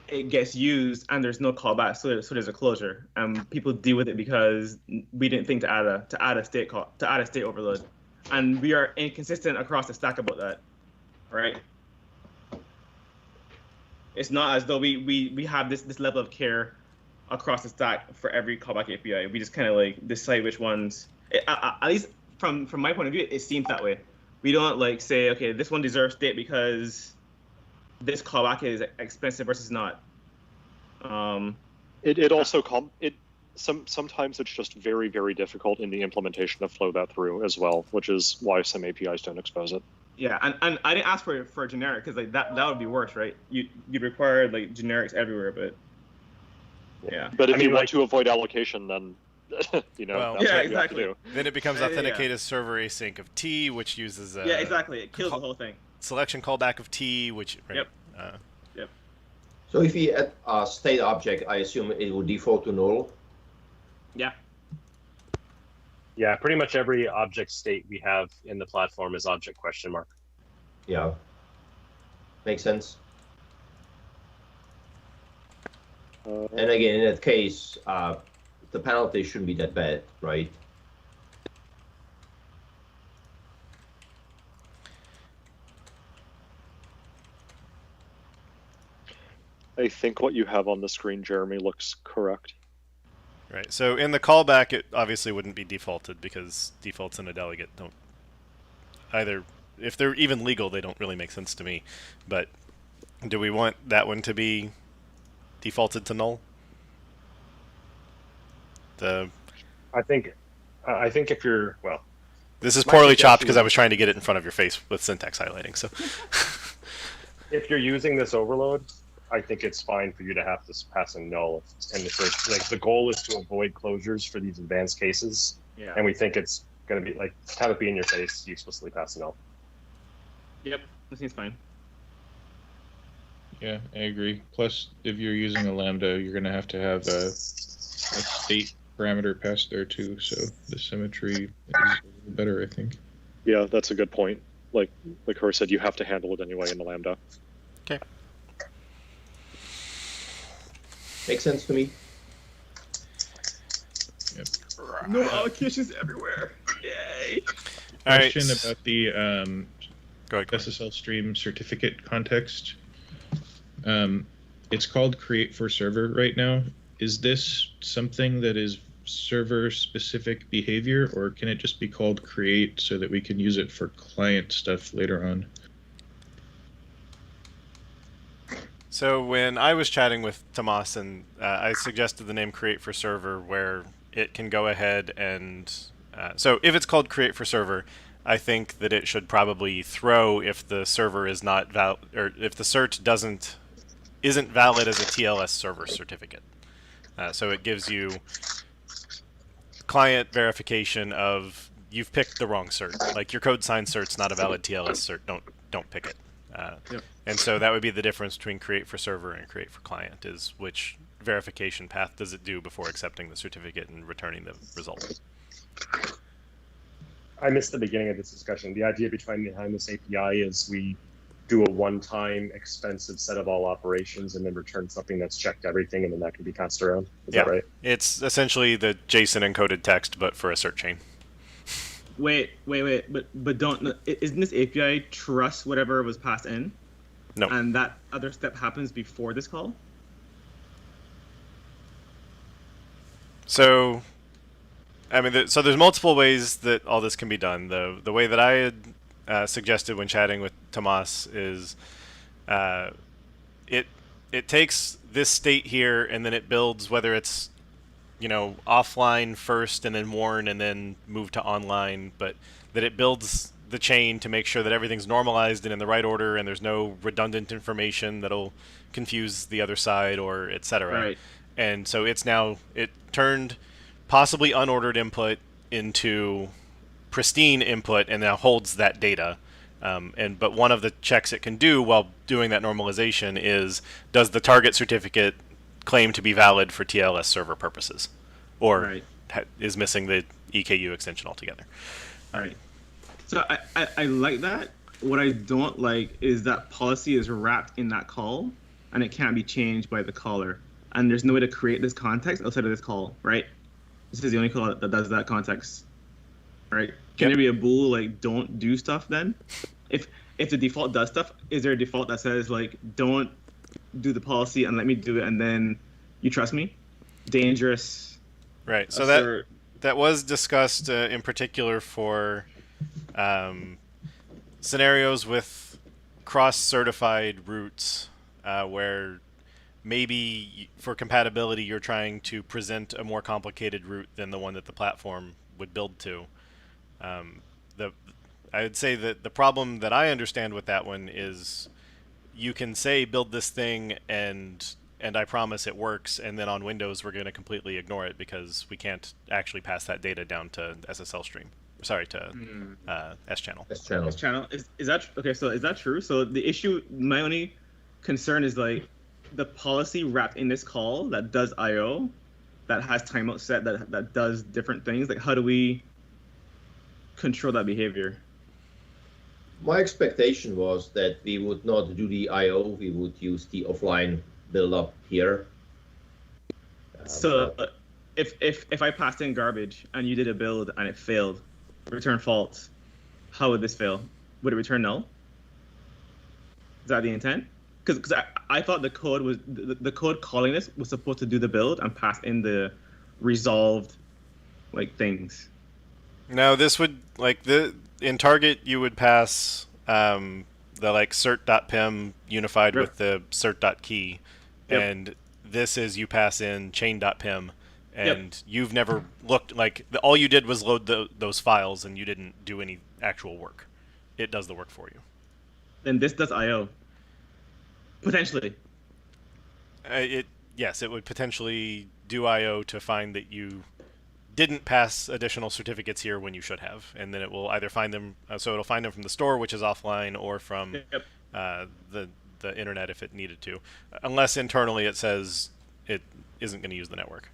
it gets used and there's no callback, so there's a closure. People deal with it because we didn't think to add a state overload, and we are inconsistent across the stack about that, right? It's not as though we have this level of care across the stack for every callback API. We just kind of like decide which ones. At least from my point of view, it seems that way. We don't like say, okay, this one deserves state because this callback is expensive versus not. It also sometimes it's just very, very difficult in the implementation to flow that through as well, which is why some APIs don't expose it. Yeah, and I didn't ask for a generic because like that would be worse, right? You'd require like generics everywhere, but yeah. But if you want to avoid allocation, then you know, well, that's yeah, what exactly. you have to do. Then it becomes authenticated server async of T, which uses yeah, exactly. It kills the whole thing. Selection callback of T, which Yep. So if we add a state object, I assume it will default to null. Yeah. Yeah, pretty much every object state we have in the platform is object question mark. Yeah. Makes sense. And again, in that case, the penalty shouldn't be that bad, right? I think what you have on the screen, Jeremy, looks correct. Right. So in the callback, it obviously wouldn't be defaulted because defaults in a delegate don't either. If they're even legal, they don't really make sense to me. But do we want that one to be defaulted to null? I think if you're this is poorly chopped because I was trying to get it in front of your face with syntax highlighting. So if you're using this overload, I think it's fine for you to have to pass a null. And the goal is to avoid closures for these advanced cases. Yeah. And we think it's going to be like have it be in your face, uselessly pass a null. Yep, that seems fine. Yeah, I agree. Plus, if you're using a Lambda, you're going to have a state parameter passed there too, so the symmetry is better, I think. Yeah, that's a good point. Like Her said, you have to handle it anyway in the Lambda. okay. Makes sense to me. Yep. No allocations everywhere. Yay! All right. Question about the Go ahead. SslStream certificate context. It's called create for server right now. Is this something that is server specific behavior, or can it just be called create so that we can use it for client stuff later on? So when I was chatting with Tomas, and I suggested the name create for server, where it can go ahead and so if it's called create for server, I think that it should probably throw if the server is not or if the cert isn't valid as a TLS server certificate. So it gives you client verification of you've picked the wrong cert. Like your code sign cert's not a valid TLS cert. Don't pick it. Yep. And so that would be the difference between create for server and create for client, is which verification path does it do before accepting the certificate and returning the result. I missed the beginning of this discussion. The idea behind this API is we do a one-time expensive set of all operations and then return something that's checked everything, and then that can be passed around. Is that right? It's essentially the JSON encoded text, but for a cert chain. Wait, but don't, isn't this API trust whatever was passed in? No. And that other step happens before this call? So, I mean, so there's multiple ways that all this can be done. The way that I had suggested when chatting with Tomas is it takes this state here and then it builds whether it's offline first and then warn and then move to online, but that it builds the chain to make sure that everything's normalized and in the right order and there's no redundant information that'll confuse the other side or etc. Right. And so it turned possibly unordered input into pristine input and now holds that data. But one of the checks it can do while doing that normalization is, does the target certificate claim to be valid for TLS server purposes, or is missing the EKU extension altogether? All right. So I like that. What I don't like is that policy is wrapped in that call, and it can't be changed by the caller. And there's no way to create this context outside of this call, right? This is the only call that does that context, right? Can there be a bool like don't do stuff then? If the default does stuff, is there a default that says like don't do the policy and let me do it and then you trust me? Dangerous. Right. So that was discussed in particular for scenarios with cross-certified routes where maybe for compatibility you're trying to present a more complicated route than the one that the platform would build to. I would say that the problem that I understand with that one is you can say build this thing and I promise it works, and then on Windows we're going to completely ignore it because we can't actually pass that data down to SslStream. Sorry, to S-channel. S-channel. Is that okay? So is that true? So the issue, my only concern is like the policy wrapped in this call that does I/O, that has timeout set, that does different things. Like how do we control that behavior? My expectation was that we would not do the I/O, we would use the offline build-up here. So if I passed in garbage and you did a build and it failed, return false, how would this fail? Would it return null? Is that the intent? Because I thought the code was the code calling this was supposed to do the build and pass in the resolved like things. No, this would in target you would pass the like cert.PEM unified with the cert.key, and this is you pass in chain.PEM, and you've never looked all you did was load those files and you didn't do any actual work. It does the work for you. Then this does I/O. Potentially. Yes, it would potentially do I/O to find that you didn't pass additional certificates here when you should have, and then it will either find them. So it'll find them from the store, which is offline, or from the internet if it needed to, unless internally it says it isn't going to use the network.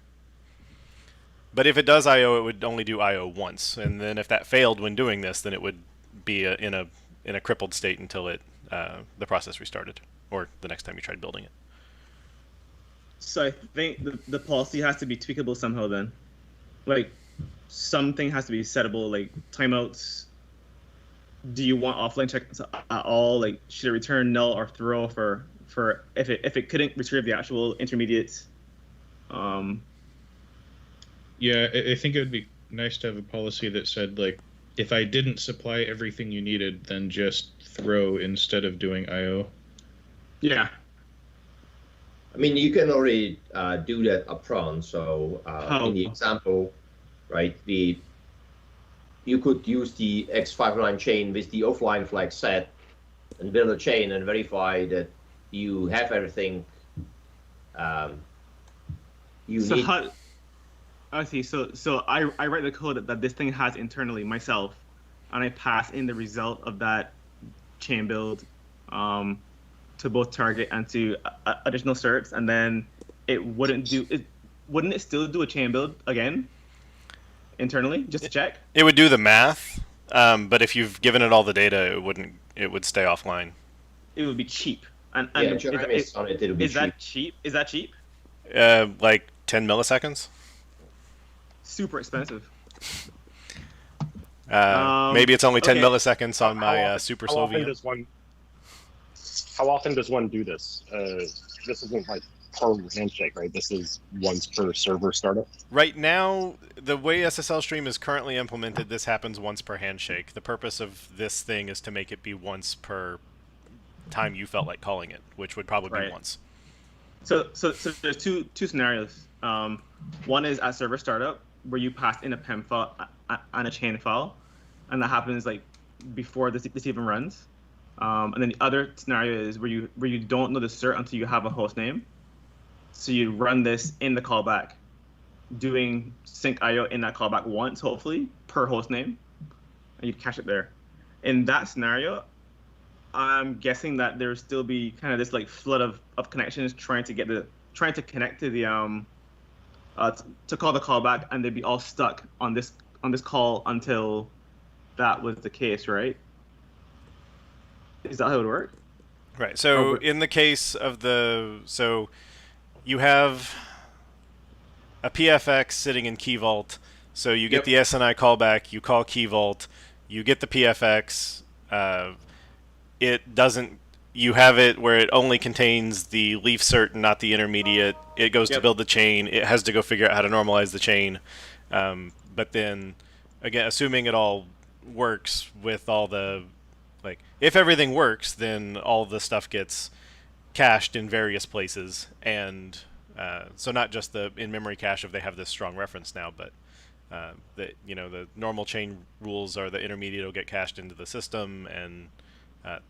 But if it does I/O, it would only do I/O once, and then if that failed when doing this, then it would be in a crippled state until the process restarted, or the next time you tried building it. So I think the policy has to be tweakable somehow then. Like something has to be settable, like timeouts. Do you want offline checks at all? Like should it return null or throw for if it couldn't retrieve the actual intermediates? Yeah, I think it would be nice to have a policy that said like, if I didn't supply everything you needed, then just throw instead of doing I/O. Yeah. I mean, you can already do that upfront. So in the example, right, we you could use the X509 chain with the offline flag set and build a chain and verify that you have everything you So need. I see. So I write the code that this thing has internally myself, and I pass in the result of that chain build to both target and to additional certs, and then it wouldn't do it. Wouldn't it still do a chain build again internally just to check? It would do the math, but if you've given it all the data, it wouldn't. It would stay offline. It would be cheap. And Yeah, Jeremy's on it. It'll be is cheap. that cheap? Is that cheap? Like 10 milliseconds. Super expensive. Maybe it's only 10 okay. milliseconds on my super slow VM. How often does one do this? This isn't like per handshake, right? This is once per server startup. Right now, the way SslStream is currently implemented, this happens once per handshake. The purpose of this thing is to make it be once per time you felt like calling it, which would probably be once. So there's two scenarios. One is at server startup where you pass in a PEM file and a chain file, and that happens like before this even runs. And then the other scenario is where you don't know the cert until you have a host name. So you run this in the callback, doing sync IO in that callback once, hopefully, per host name, and you cache it there. In that scenario, I'm guessing that there will still be kind of this like flood of connections trying to connect to the to call the callback, and they'd be all stuck on this call until that was the case, right? Is that how it would work? Right. So in the case of you have a PFX sitting in Key Vault. So you get the SNI callback, you call Key Vault, you get the PFX. It doesn't. You have it where it only contains the leaf cert and not the intermediate. It goes to build the chain. It has to go figure out how to normalize the chain. But then, again, assuming it all works with all the, like, if everything works, then all the stuff gets cached in various places. And so not just the in-memory cache if they have this strong reference now, but the normal chain rules are the intermediate will get cached into the system and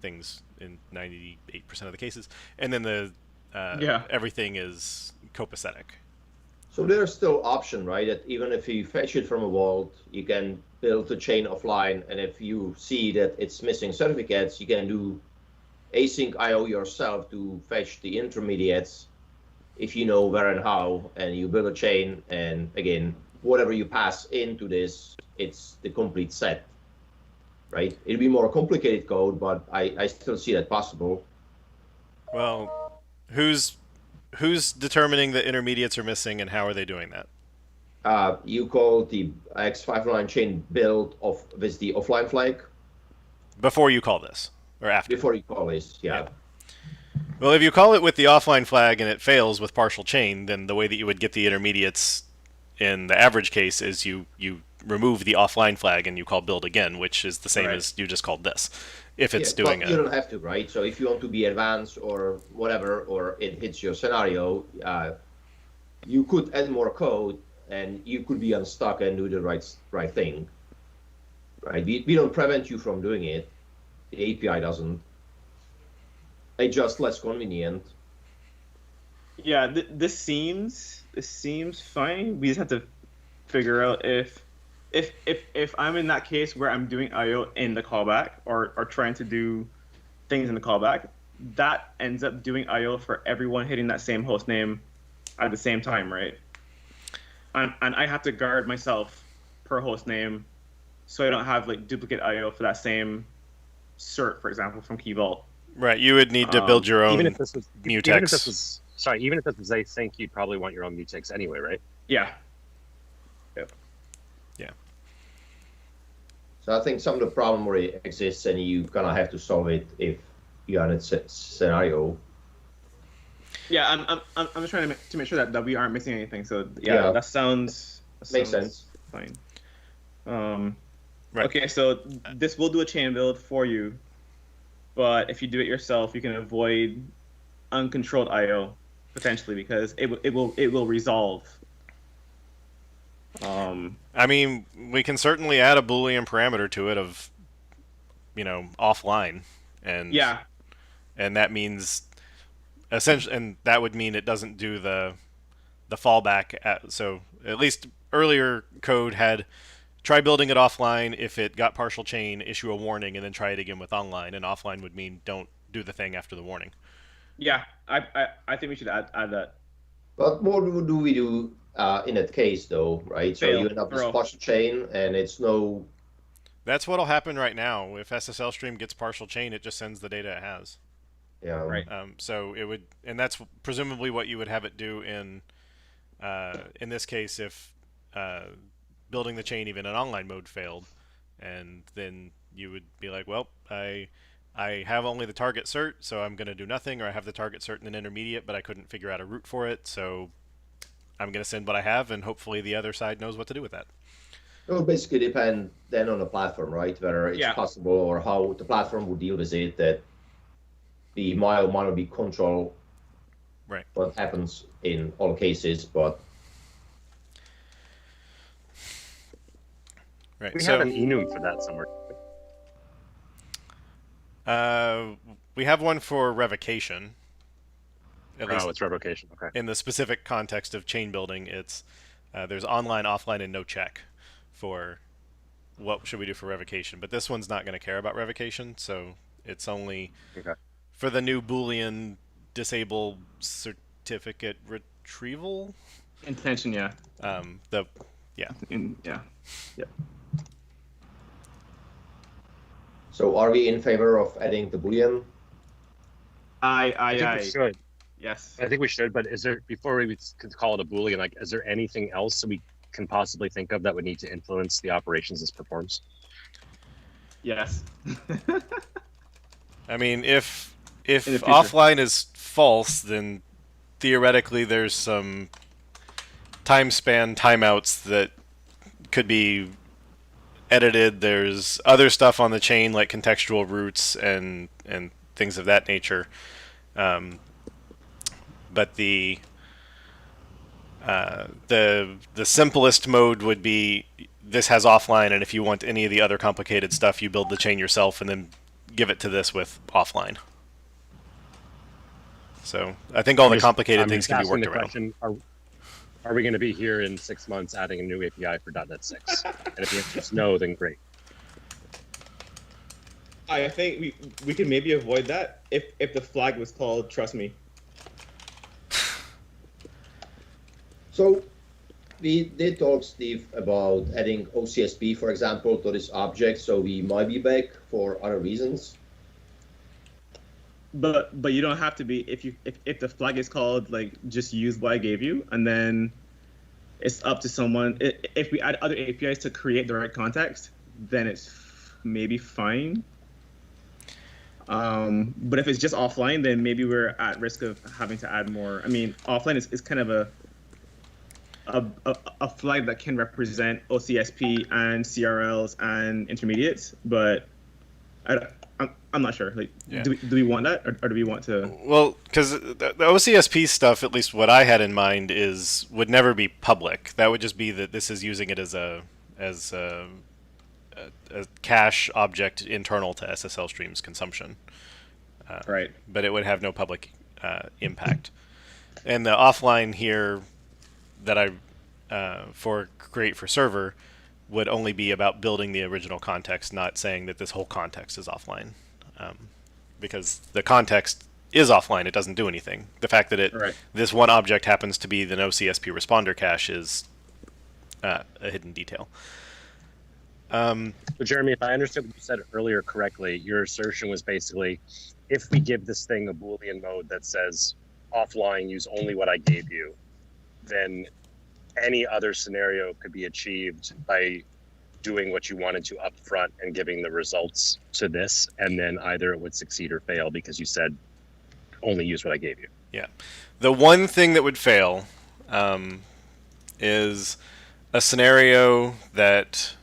things in 98% of the cases, and then the everything is copacetic. So there's still option, right? That even if you fetch it from a vault, you can build the chain offline, and if you see that it's missing certificates, you can do async IO yourself to fetch the intermediates if you know where and how, and you build a chain, and again, whatever you pass into this, it's the complete set. Right? It'd be more complicated code, but I still see that possible. Well, who's determining the intermediates are missing, and how are they doing that? You call the X509 chain build with the offline flag. Before you call this, or after? Before you call this, yeah. Well, if you call it with the offline flag and it fails with partial chain, then the way that you would get the intermediates in the average case is you remove the offline flag and you call build again, which is the same as you just called this. If it's doing you don't have to, right? So if you want to be advanced or whatever, or it hits your scenario, you could add more code and you could be unstuck and do the right thing. Right? We don't prevent you from doing it. The API doesn't. It's just less convenient. Yeah, this seems fine. We just have to figure out if I'm in that case where I'm doing IO in the callback or trying to do things in the callback, that ends up doing IO for everyone hitting that same host name at the same time, right? And I have to guard myself per host name so I don't have like duplicate IO for that same cert, for example, from Key Vault. Right, you would need to build your own even if this was mutex. Even if this was async, you'd probably want your own mutex anyway, right? Yeah. Yeah. So I think some of the problem already exists, and you kind of have to solve it if you're in a scenario. Yeah, I'm just trying to make sure that we aren't missing anything. So yeah. That sounds makes sense. Fine. Right. Okay, so this will do a chain build for you, but if you do it yourself, you can avoid uncontrolled IO potentially because it will resolve. I mean, we can certainly add a Boolean parameter to it of, offline, and Yeah. and that means essentially, and that would mean it doesn't do the fallback. So at least earlier code had try building it offline. If it got partial chain, issue a warning, and then try it again with online. And offline would mean don't do the thing after the warning. Yeah, I think we should add that. But what do we do in that case, though, right? So Fail. you end up with Throw. partial chain, and it's no. That's what'll happen right now. If SslStream gets partial chain, it just sends the data it has. Yeah. Right. So it would, and that's presumably what you would have it do in this case if building the chain even in online mode failed, and then you would be like, well, I have only the target cert, so I'm going to do nothing, or I have the target cert in an intermediate, but I couldn't figure out a route for it, so I'm going to send what I have, and hopefully the other side knows what to do with that. It will basically depend then on the platform, right? Whether it's possible or how the platform will deal with it, that the might not be control what happens in all cases, but we have an enum for that somewhere. We have one for revocation. At least it's revocation. Okay. In the specific context of chain building, it's there's online, offline, and no check for what should we do for revocation. But this one's not going to care about revocation, so it's only for the new Boolean disable certificate retrieval intention. Yeah. Yep. So are we in favor of adding the Boolean? I think we should. Yes. I think we should, but is there, before we could call it a Boolean, like, is there anything else that we can possibly think of that would need to influence the operations this performs? Yes. I mean, if offline is false, then theoretically there's some time span timeouts that could be edited. There's other stuff on the chain like contextual routes and things of that nature. But the simplest mode would be this has offline, and if you want any of the other complicated stuff, you build the chain yourself and then give it to this with offline. So I think all the complicated things can be worked around. Question, are we going to be here in 6 months adding a new API for .NET 6? And if the answer is no, then great. I think we can maybe avoid that if the flag was called "Trust Me." So we did talk, Steve, about adding OCSP, for example, to this object, so we might be back for other reasons. But you don't have to be if the flag is called like just use what I gave you, and then it's up to someone. If we add other APIs to create the right context, then it's maybe fine. But if it's just offline, then maybe we're at risk of having to add more. I mean, offline is kind of a flag that can represent OCSP and CRLs and intermediates, but I'm not sure. Like, do we want that, or do we want to? Well, because the OCSP stuff, at least what I had in mind, would never be public. That would just be that this is using it as a cache object internal to SslStream's consumption. Right. But it would have no public impact. And the offline here that I create for server would only be about building the original context, not saying that this whole context is offline. Because the context is offline, it doesn't do anything. The fact that this one object happens to be the NoCSP responder cache is a hidden detail. So Jeremy, if I understood what you said earlier correctly, your assertion was basically, if we give this thing a Boolean mode that says offline, use only what I gave you, then any other scenario could be achieved by doing what you wanted to up front and giving the results to this, and then either it would succeed or fail because you said only use what I gave you. Yeah. The one thing that would fail is a scenario that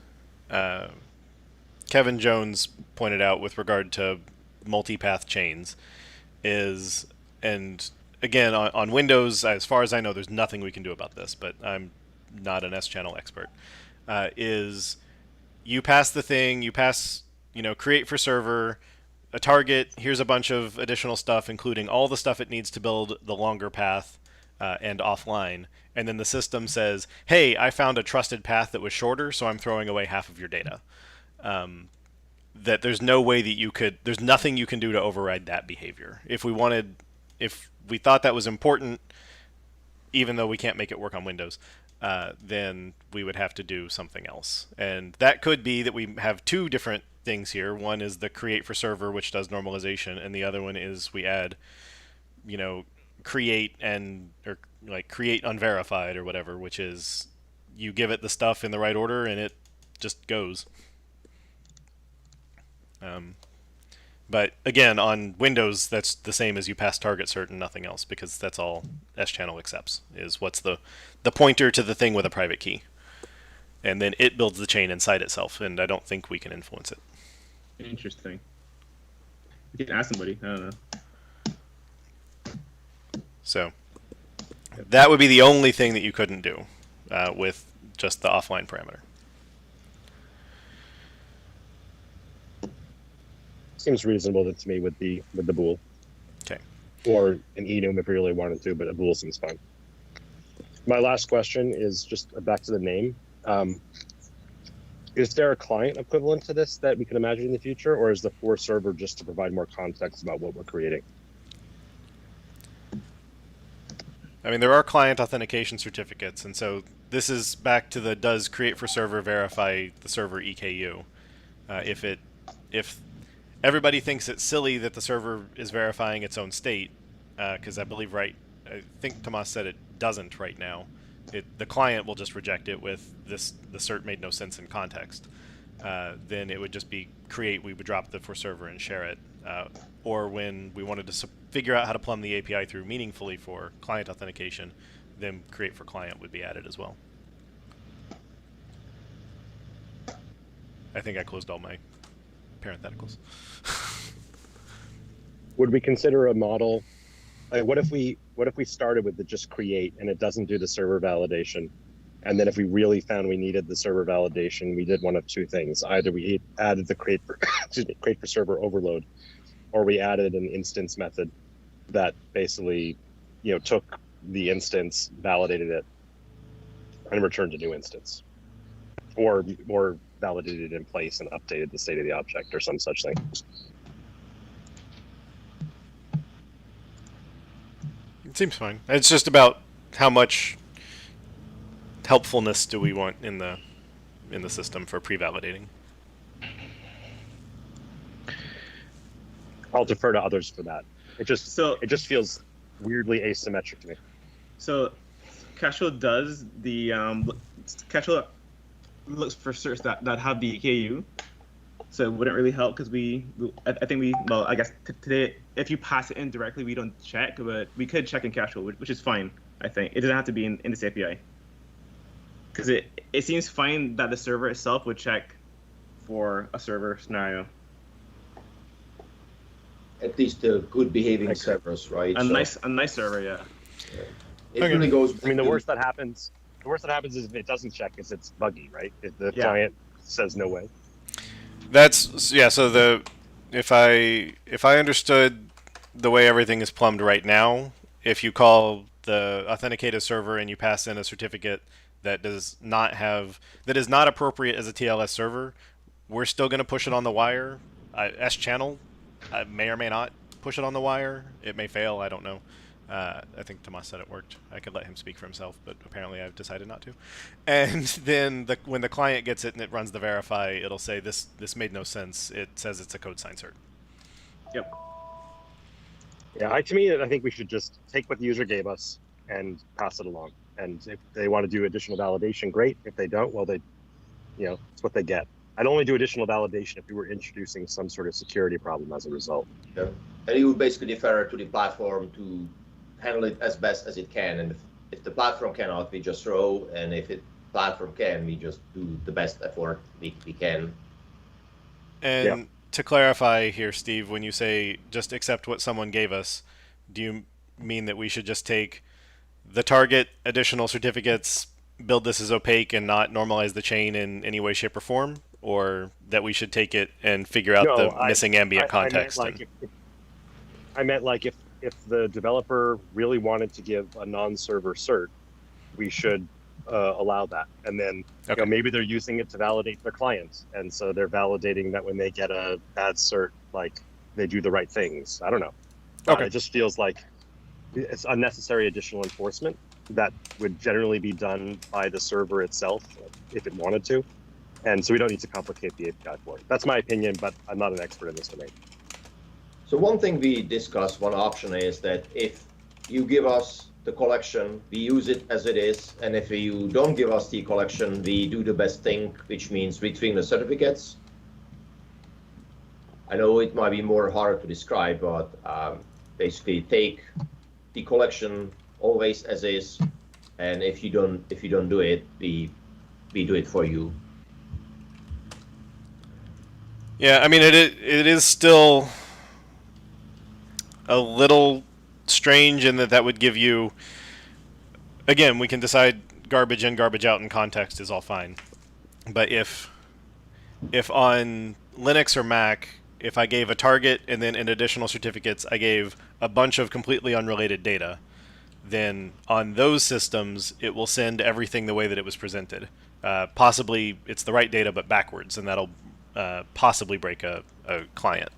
Kevin Jones pointed out with regard to multi-path chains is, and again, on Windows, as far as I know, there's nothing we can do about this, but I'm not an S-channel expert, is you pass the thing, you pass, create for server, a target, here's a bunch of additional stuff, including all the stuff it needs to build the longer path and offline. And then the system says, hey, I found a trusted path that was shorter, so I'm throwing away half of your data. That there's no way that there's nothing you can do to override that behavior. If we thought that was important, even though we can't make it work on Windows, then we would have to do something else. And that could be that we have two different things here. One is the create for server, which does normalization, and the other one is we add, create or like create unverified or whatever, which is you give it the stuff in the right order and it just goes. But again, on Windows, that's the same as you pass target cert and nothing else, because that's all S-channel accepts, is what's the pointer to the thing with a private key. And then it builds the chain inside itself, and I don't think we can influence it. Interesting. You can ask somebody. I don't know. So that would be the only thing that you couldn't do with just the offline parameter. Seems reasonable to me with the bool. Okay. Or an enum if we really wanted to, but a bool seems fine. My last question is just back to the name. Is there a client equivalent to this that we can imagine in the future, or is the for server just to provide more context about what we're creating? I mean, there are client authentication certificates, and so this is back to the does create for server verify the server EKU. If everybody thinks it's silly that the server is verifying its own state, because I think Tomas said it doesn't right now. The client will just reject it with this. The cert made no sense in context. Then it would just be create. We would drop the for server and share it. Or when we wanted to figure out how to plumb the API through meaningfully for client authentication, then create for client would be added as well. I think I closed all my parentheticals. Would we consider a model? Like, what if we started with the just create and it doesn't do the server validation, and then if we really found we needed the server validation, we did one of two things: either we added the create for create for server overload, or we added an instance method that basically, took the instance, validated it, and returned a new instance, or validated it in place and updated the state of the object or some such thing. It seems fine. It's just about how much helpfulness do we want in the system for pre-validating. I'll defer to others for that. It just feels weirdly asymmetric to me. So Casual does the Casual looks for certs that have the EKU, so it wouldn't really help because I guess today if you pass it in directly we don't check, but we could check in Casual, which is fine. I think it doesn't have to be in this API because it seems fine that the server itself would check for a server scenario. At least the good behaving servers, right? A nice server, yeah. It really goes. I mean, the worst that happens is if it doesn't check, is it's buggy, right? If the client says no way. So if I understood the way everything is plumbed right now, if you call the authenticated server and you pass in a certificate that is not appropriate as a TLS server, we're still going to push it on the wire. S-channel may or may not push it on the wire. It may fail. I don't know. I think Tomas said it worked. I could let him speak for himself, but apparently I've decided not to. And then when the client gets it and it runs the verify, it'll say this made no sense. It says it's a code sign cert. Yep. Yeah, to me, I think we should just take what the user gave us and pass it along. And if they want to do additional validation, great. If they don't, well, it's what they get. I'd only do additional validation if we were introducing some sort of security problem as a result. Yeah. And you would basically defer to the platform to handle it as best as it can. And if the platform cannot, we just throw. And if the platform can, we just do the best effort we can. And to clarify here, Steve, when you say just accept what someone gave us, do you mean that we should just take the target additional certificates build this as opaque and not normalize the chain in any way, shape, or form, or that we should take it and figure out No, the missing ambient I meant context? like I meant like if the developer really wanted to give a non-server cert, we should allow that. And then you know, maybe they're using it to validate their clients, and so they're validating that when they get a bad cert, like they do the right things. I don't know. It just feels like it's unnecessary additional enforcement that would generally be done by the server itself if it wanted to. And so we don't need to complicate the API for it. That's my opinion, but I'm not an expert in this domain. So one thing we discussed, one option is that if you give us the collection, we use it as it is, and if you don't give us the collection, we do the best thing, which means retrieving the certificates. I know it might be more hard to describe, but basically take the collection always as is, and if you don't do it, we do it for you. Yeah, I mean it is still a little strange in that that would give you, again, we can decide garbage in, garbage out in context is all fine, but if on Linux or Mac, if I gave a target and then in additional certificates I gave a bunch of completely unrelated data, then on those systems it will send everything the way that it was presented. Possibly it's the right data but backwards, and that'll possibly break a client.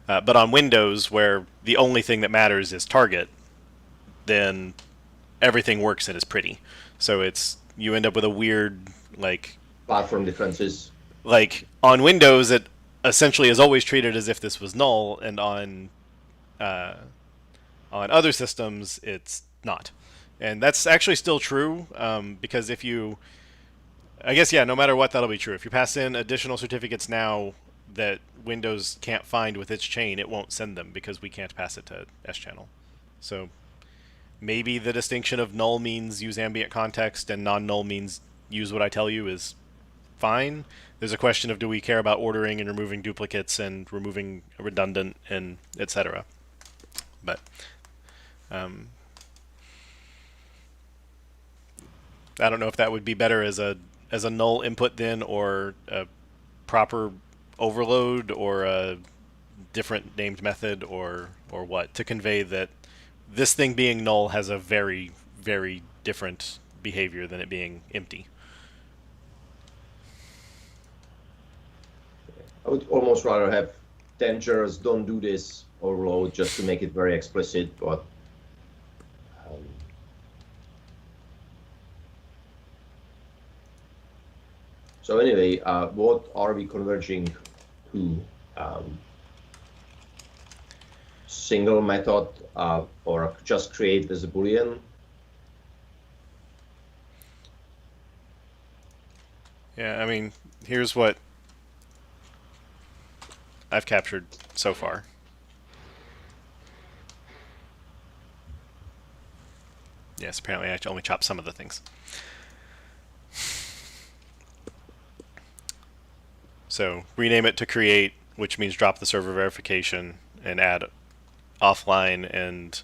But on Windows, where the only thing that matters is target, then everything works and is pretty. So you end up with a weird, like, platform differences. Like on Windows, it essentially is always treated as if this was null, and on other systems, it's not. And that's actually still true, because if you, I guess, yeah, no matter what, that'll be true. If you pass in additional certificates now that Windows can't find with its chain, it won't send them because we can't pass it to S-channel. So maybe the distinction of null means use ambient context and non-null means use what I tell you is fine. There's a question of do we care about ordering and removing duplicates and removing redundant and etc. But I don't know if that would be better as a null input then, or a proper overload, or a different named method, or what, to convey that this thing being null has a very, very different behavior than it being empty. I would almost rather have dangerous, don't do this overload just to make it very explicit, but so anyway, what are we converging to? Single method or just create as a Boolean? Yeah, I mean, here's what I've captured so far. Yes, apparently I only chopped some of the things. So rename it to create, which means drop the server verification, and add offline, and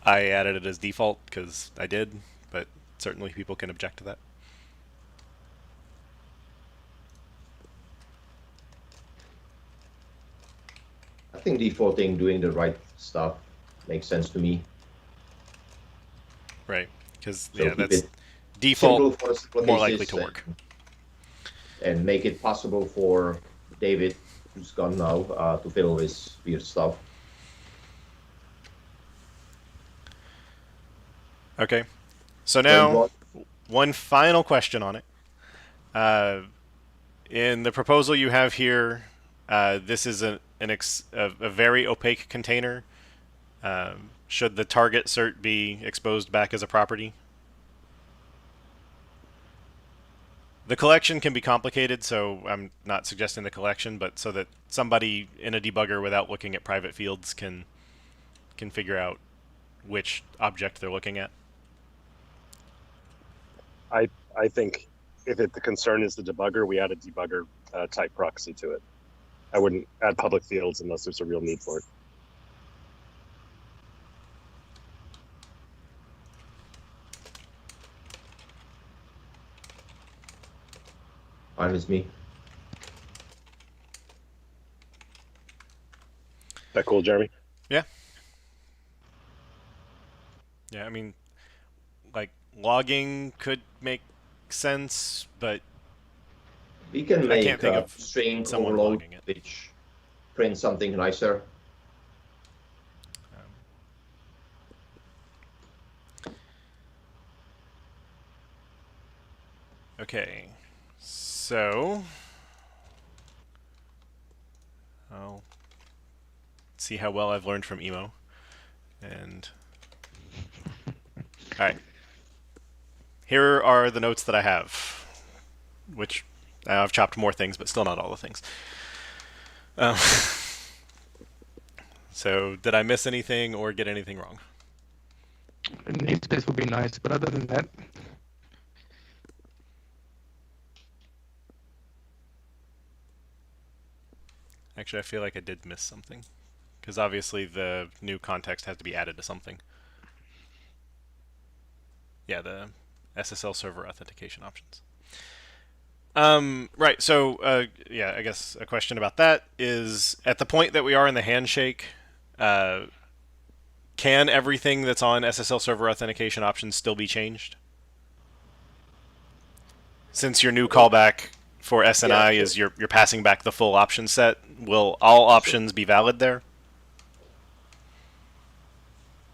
I added it as default because I did, but certainly people can object to that. I think defaulting, doing the right stuff makes sense to me. Right, because So yeah, keep that's it default, simple for more likely to work. And make it possible for David, who's gone now, to fill with weird stuff. Okay, so now one final question on it. In the proposal you have here, this is a very opaque container. Should the target cert be exposed back as a property? The collection can be complicated, so I'm not suggesting the collection, but so that somebody in a debugger without looking at private fields can figure out which object they're looking at. I think if the concern is the debugger, we add a debugger type proxy to it. I wouldn't add public fields unless there's a real need for it. Fine with me. That cool, Jeremy? Yeah. Yeah, I mean, like, logging could make sense, but We can I make can't think a of string someone overload logging it. which prints something nicer. Okay, so I'll see how well I've learned from emo. And all right, here are the notes that I have, which I've chopped more things, but still not all the things. So did I miss anything or get anything wrong? Namespace would be nice, but other than that, Actually, I feel like I did miss something, because obviously the new context has to be added to something. Yeah, the SSL server authentication options. Right, so yeah, I guess a question about that is, at the point that we are in the handshake, can everything that's on SSL server authentication options still be changed? Since your new callback for SNI is you're passing back the full option set, will all options be valid there?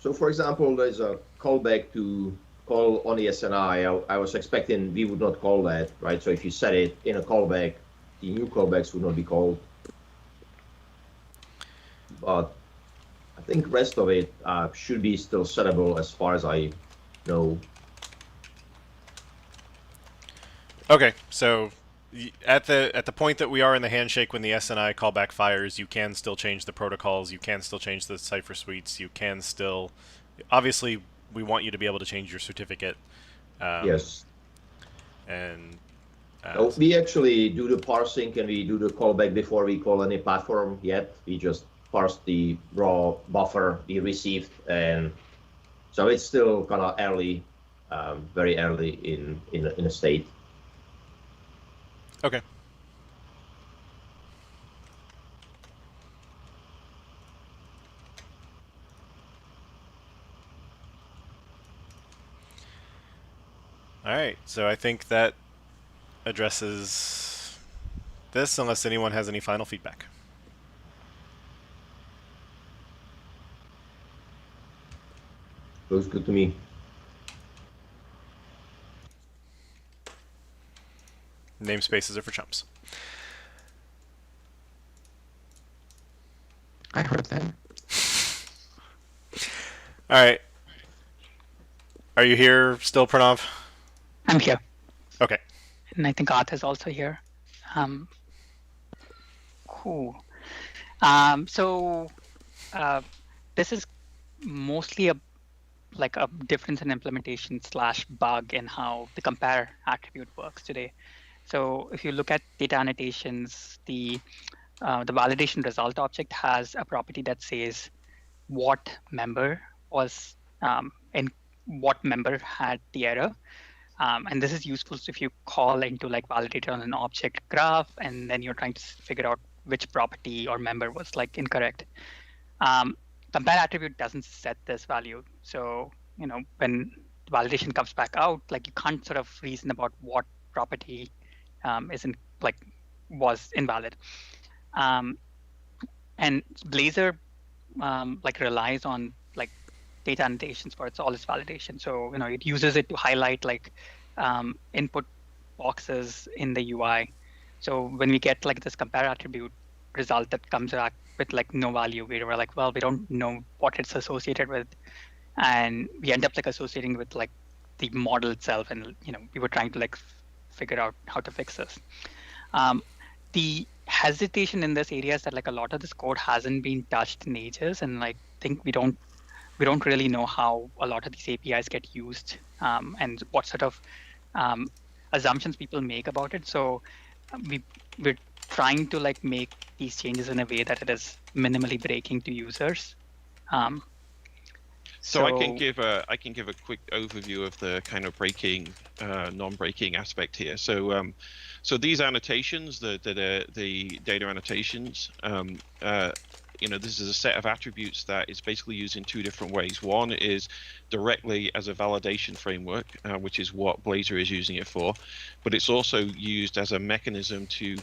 So for example, there's a callback to call on the SNI. I was expecting we would not call that, right? So if you set it in a callback, the new callbacks would not be called. But I think the rest of it should be still settable as far as I know. Okay, so at the point that we are in the handshake, when the SNI callback fires, you can still change the protocols, you can still change the cipher suites, you can still, obviously we want you to be able to change your certificate. Yes. And we actually do the parsing and we do the callback before we call any platform yet. We just parse the raw buffer we received, and so it's still kind of early, very early in a state. Okay. All right, so I think that addresses this, unless anyone has any final feedback. Looks good to me. Namespaces are for chumps. I heard that. All right. Are you here still, Pranav? I'm here. Okay. And I think Arth is also here. Cool. So this is mostly a difference in implementation / bug in how the compare attribute works today. So if you look at data annotations, the validation result object has a property that says what member was and what member had the error. And this is useful if you call into validator on an object graph, and then you're trying to figure out which property or member was incorrect. Compare attribute doesn't set this value. So, when the validation comes back out, you can't sort of reason about what property was invalid. And Blazor relies on data annotations for all its validation. So it uses it to highlight input boxes in the UI. So when we get this compare attribute result that comes back with no value, we were well, we don't know what it's associated with, and we end up associating with the model itself, and we were trying to figure out how to fix this. The hesitation in this area is that a lot of this code hasn't been touched in ages, and think we don't really know how a lot of these APIs get used, and what sort of assumptions people make about it. So we're trying to make these changes in a way that it is minimally breaking to users. So I can give a quick overview of the kind of breaking, non-breaking aspect here. So so these annotations, the data annotations, this is a set of attributes that is basically used in two different ways. One is directly as a validation framework, which is what Blazor is using it for, but it's also used as a mechanism to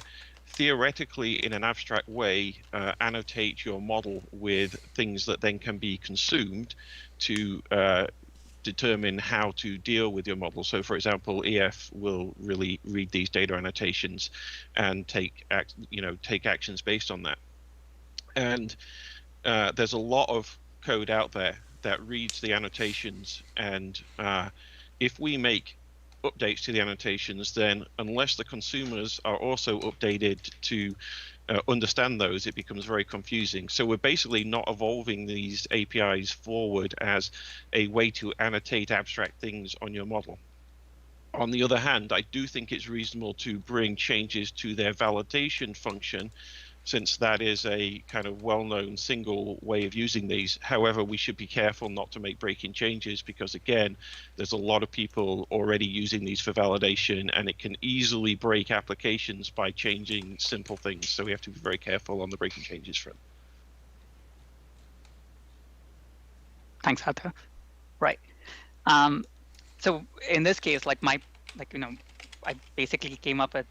theoretically, in an abstract way, annotate your model with things that then can be consumed to determine how to deal with your model. So, for example, EF will really read these data annotations and take actions based on that. And there's a lot of code out there that reads the annotations, and if we make updates to the annotations, then unless the consumers are also updated to understand those, it becomes very confusing. So we're basically not evolving these APIs forward as a way to annotate abstract things on your model. On the other hand, I do think it's reasonable to bring changes to their validation function, since that is a kind of well-known single way of using these. However, we should be careful not to make breaking changes, because again, there's a lot of people already using these for validation, and it can easily break applications by changing simple things. So we have to be very careful on the breaking changes front. Thanks, Arthur. Right. So in this case, I basically came up with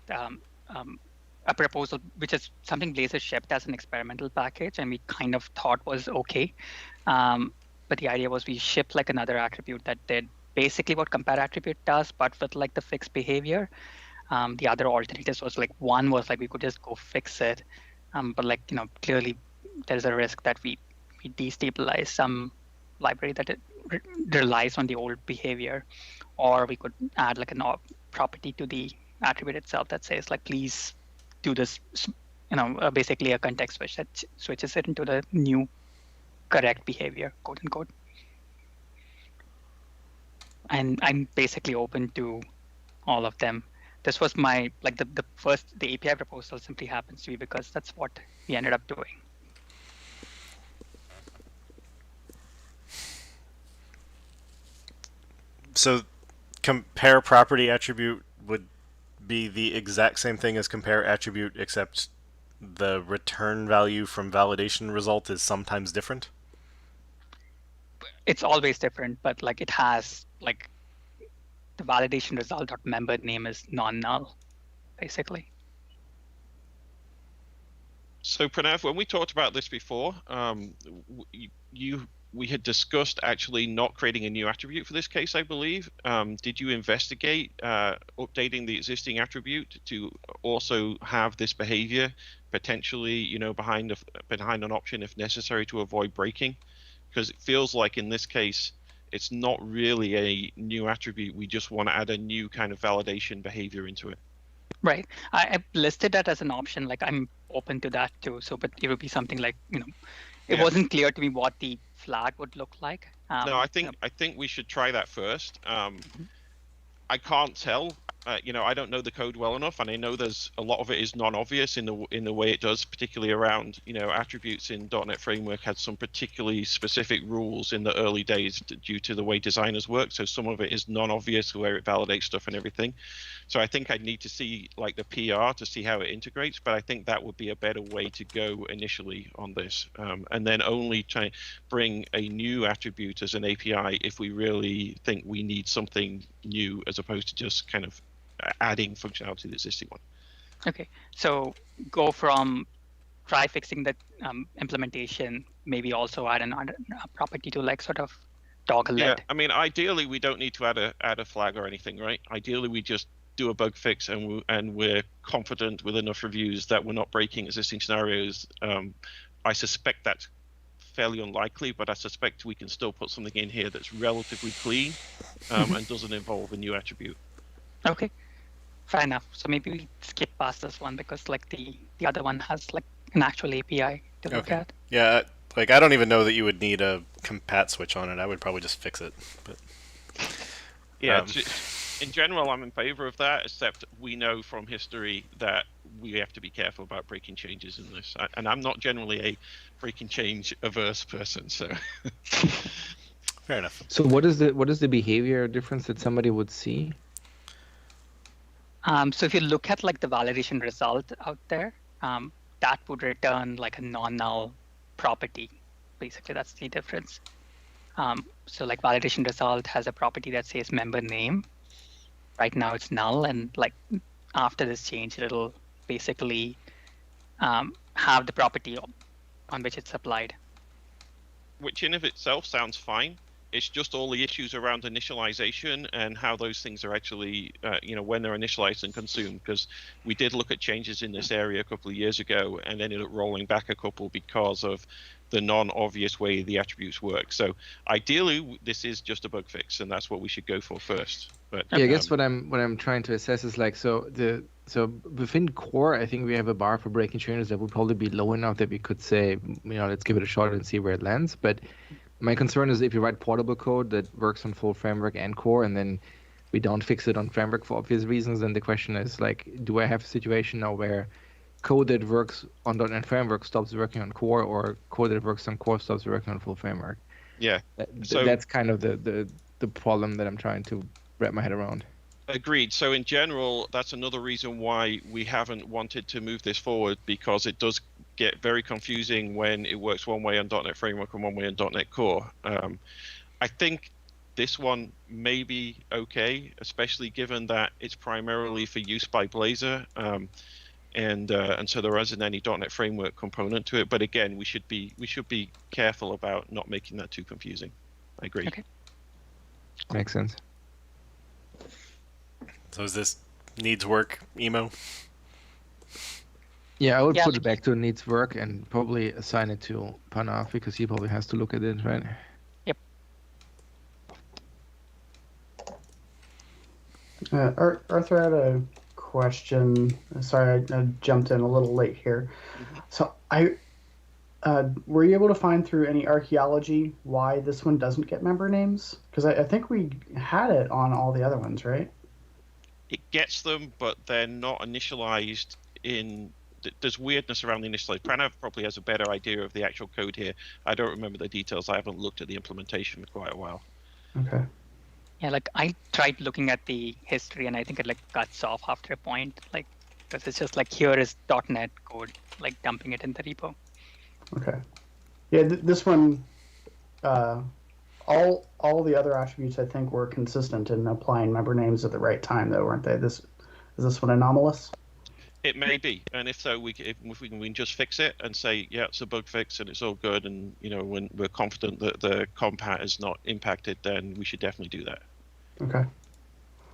a proposal, which is something Blazor shipped as an experimental package, and we kind of thought was okay. But the idea was we shipped like another attribute that did basically what CompareAttribute does, but with like the fixed behavior. The other alternatives was one was we could just go fix it, but clearly there's a risk that we destabilize some library that it relies on the old behavior, or we could add like a property to the attribute itself that says please do this, basically a context switch that switches it into the new correct behavior, quote unquote. And I'm basically open to all of them. This was my the API proposal simply happens to be because that's what we ended up doing. So compare property attribute would be the exact same thing as compare attribute, except the return value from validation result is sometimes different? It's always different, but it has the validation result or member name is non-null, basically. So Pranav, when we talked about this before, we had discussed actually not creating a new attribute for this case, I believe. Did you investigate updating the existing attribute to also have this behavior potentially, behind an option if necessary to avoid breaking? Because it feels like in this case, it's not really a new attribute. We just want to add a new kind of validation behavior into it. Right. I listed that as an option. I'm open to that too. So, but it would be something it wasn't clear to me what the flag would look like. No, I think we should try that first. I can't tell. I don't know the code well enough, and I know there's a lot of it is non-obvious in the way it does, particularly around attributes in .NET Framework had some particularly specific rules in the early days due to the way designers work. So some of it is non-obvious where it validates stuff and everything. So I think I'd need to see the PR to see how it integrates, but I think that would be a better way to go initially on this, and then only try bring a new attribute as an API if we really think we need something new, as opposed to just kind of adding functionality to the existing one. Okay, so go from try fixing the implementation, maybe also add a property to sort of toggle it. Yeah, I mean, ideally we don't need to add a flag or anything, right? Ideally we just do a bug fix and we're confident with enough reviews that we're not breaking existing scenarios. I suspect that's fairly unlikely, but I suspect we can still put something in here that's relatively clean and doesn't involve a new attribute. Okay, fair enough. So maybe we skip past this one because the other one has an actual API to look at. Yeah, I don't even know that you would need a compat switch on it. I would probably just fix it. But yeah, in general, I'm in favor of that, except we know from history that we have to be careful about breaking changes in this. And I'm not generally a breaking change averse person, so. Fair enough. So what is the behavior difference that somebody would see? So if you look at like the validation result out there, that would return like a non-null property. Basically, that's the difference. So like validation result has a property that says member name. Right now it's null, and like after this change, it'll basically have the property on which it's applied. Which in of itself sounds fine. It's just all the issues around initialization and how those things are actually, when they're initialized and consumed. Because we did look at changes in this area a couple of years ago and ended up rolling back a couple because of the non-obvious way the attributes work. So ideally, this is just a bug fix, and that's what we should go for first. But Yeah, I guess what I'm trying to assess is like so within core, I think we have a bar for breaking changes that would probably be low enough that we could say, let's give it a shot and see where it lands. But my concern is if you write portable code that works on full framework and core, and then we don't fix it on framework for obvious reasons, then the question is like, do I have a situation now where code that works on .NET Framework stops working on core, or code that works on core stops working on full framework? Yeah. So that's kind of the problem that I'm trying to wrap my head around. Agreed. So in general, that's another reason why we haven't wanted to move this forward, because it does get very confusing when it works one way on .NET Framework and one way on .NET Core. I think this one may be okay, especially given that it's primarily for use by Blazor, and so there isn't any .NET Framework component to it. But again, we should be careful about not making that too confusing. I agree. Okay. Makes sense. So is this needs work emo? Yeah, I would Yeah, put it back to needs work and probably assign it to Panav because he probably has to look at it, right? Yep. Arthur had a question. Sorry, I jumped in a little late here. So were you able to find through any archaeology why this one doesn't get member names? Because I think we had it on all the other ones, right? It gets them, but they're not initialized in. There's weirdness around the initialized. Pranav probably has a better idea of the actual code here. I don't remember the details. I haven't looked at the implementation for quite a while. Okay. Yeah, like I tried looking at the history, and I think it like cuts off after a point, like because it's just like here is .NET code, like dumping it in the repo. Okay. Yeah, this one, all the other attributes I think were consistent in applying member names at the right time, though, weren't they? Is this one anomalous? It may be, and if so, if we can just fix it and say, yeah, it's a bug fix and it's all good, and when we're confident that the compat is not impacted, then we should definitely do that. Okay.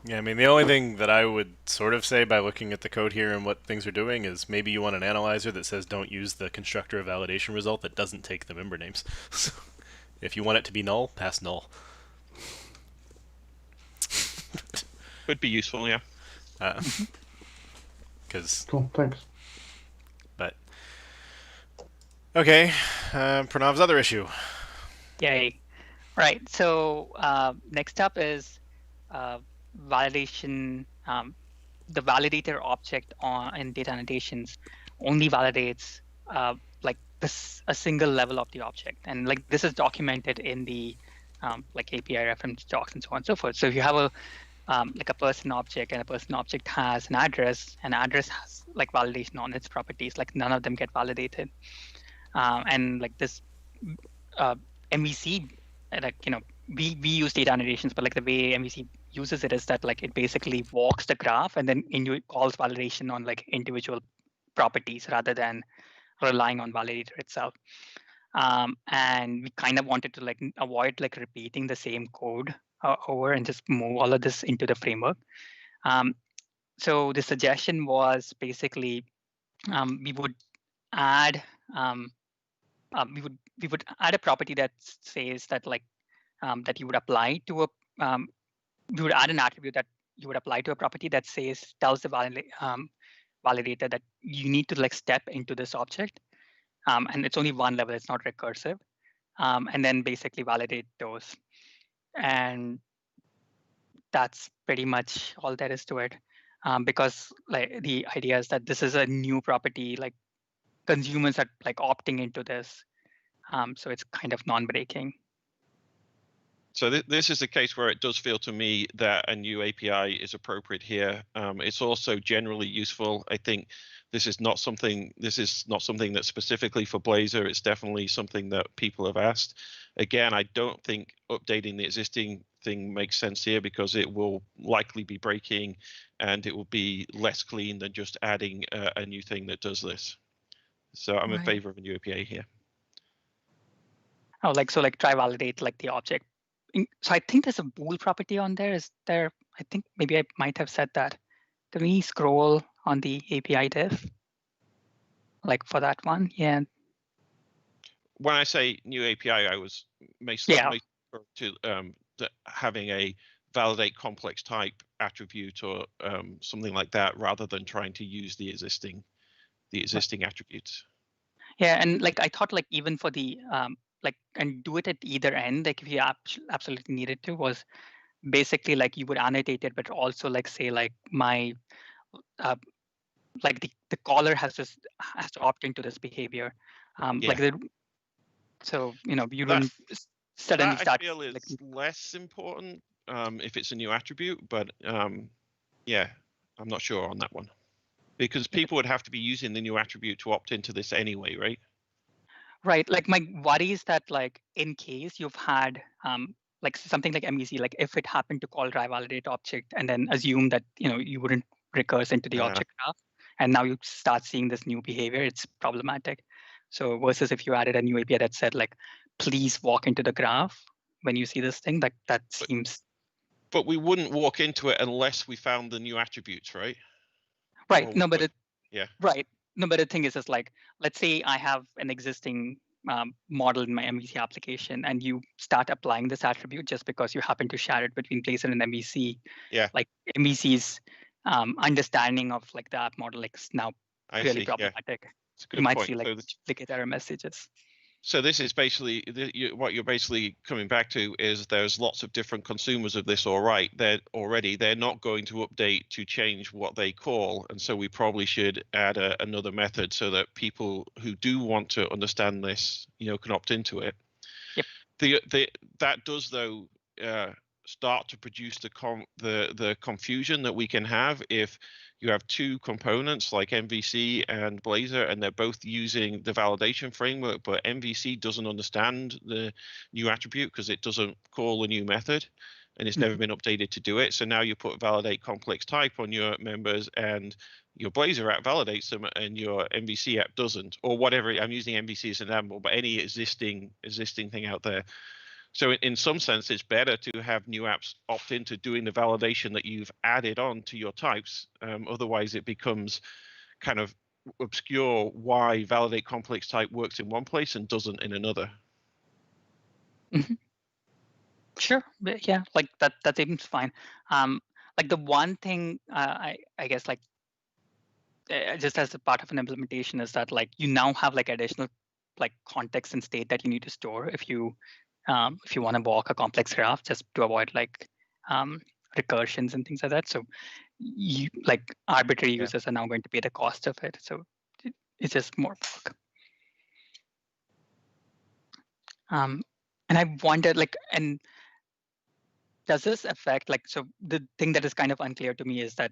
Yeah, I mean, the only thing that I would sort of say by looking at the code here and what things are doing is maybe you want an analyzer that says don't use the constructor of validation result that doesn't take the member names. So if you want it to be null, pass null. Could be useful, yeah. Cool, thanks. But okay, Pranav's other issue. Yay. Right. So next up is validation. The validator object in data annotations only validates like a single level of the object, and like this is documented in the like API reference docs and so on and so forth. So if you have a like a person object, and a person object has an address has like validation on its properties, like none of them get validated, and like this MVC, like we use data annotations, but like the way MVC uses it is that like it basically walks the graph and then calls validation on like individual properties rather than relying on validator itself. And we kind of wanted to like avoid like repeating the same code over and just move all of this into the framework. So the suggestion was basically we would add we would add a property that says that like that you would apply to a we would add an attribute that you would apply to a property that tells the validator that you need to like step into this object, and it's only one level, it's not recursive, and then basically validate those. And that's pretty much all there is to it, because like the idea is that this is a new property, like consumers are like opting into this, so it's kind of non-breaking. So this is a case where it does feel to me that a new API is appropriate here. It's also generally useful. I think this is not something that's specifically for Blazor. It's definitely something that people have asked. Again, I don't think updating the existing thing makes sense here because it will likely be breaking and it will be less clean than just adding a new thing that does this. So I'm in favor of a new API here. Oh, so try validate like the object. So I think there's a bool property on there. Is there? I think maybe I might have said that. Can we scroll on the API diff? Like for that one, yeah. When I say new API, I was mostly to having a validate complex type attribute or something like that, rather than trying to use the existing attributes. Yeah, and like I thought, like even for the and do it at either end, like if you absolutely needed to, was basically like you would annotate it, but also like say like my like the caller has to opt into this behavior. So you don't suddenly start. I feel it's less important if it's a new attribute, but yeah, I'm not sure on that one because people would have to be using the new attribute to opt into this anyway, right? Right. Like my worry is that like in case you've had like something like MVC, like if it happened to call try validate object and then assume that you wouldn't recurse into the object graph, and now you start seeing this new behavior, it's problematic. So versus if you added a new API that said like, please walk into the graph when you see this thing, that seems. But we wouldn't walk into it unless we found the new attributes, right? Right. Right. But the thing is like, let's say I have an existing model in my MVC application, and you start applying this attribute just because you happen to share it between Blazor and MVC. Yeah. Like MVC's understanding of like the app model like is now really problematic. You might see like duplicate error messages. So this is basically what you're basically coming back to is there's lots of different consumers of this. All right, they're not going to update to change what they call, and so we probably should add another method so that people who do want to understand this, can opt into it. Yep. That does though start to produce the confusion that we can have if you have two components like MVC and Blazor, and they're both using the validation framework, but MVC doesn't understand the new attribute because it doesn't call a new method and it's never been updated to do it. So now you put validate complex type on your members and your Blazor app validates them and your MVC app doesn't, or whatever. I'm using MVC as an example, but any existing thing out there. So in some sense, it's better to have new apps opt into doing the validation that you've added on to your types. Otherwise, it becomes kind of obscure why validate complex type works in one place and doesn't in another. Mm-hmm. Sure. Yeah, like that seems fine. Like the one thing I guess like just as a part of an implementation is that like you now have like additional like context and state that you need to store if you want to walk a complex graph, just to avoid like recursions and things like that. So you like arbitrary users are now going to pay the cost of it. So it's just more work. And I wondered like, and does this affect like, so the thing that is kind of unclear to me is that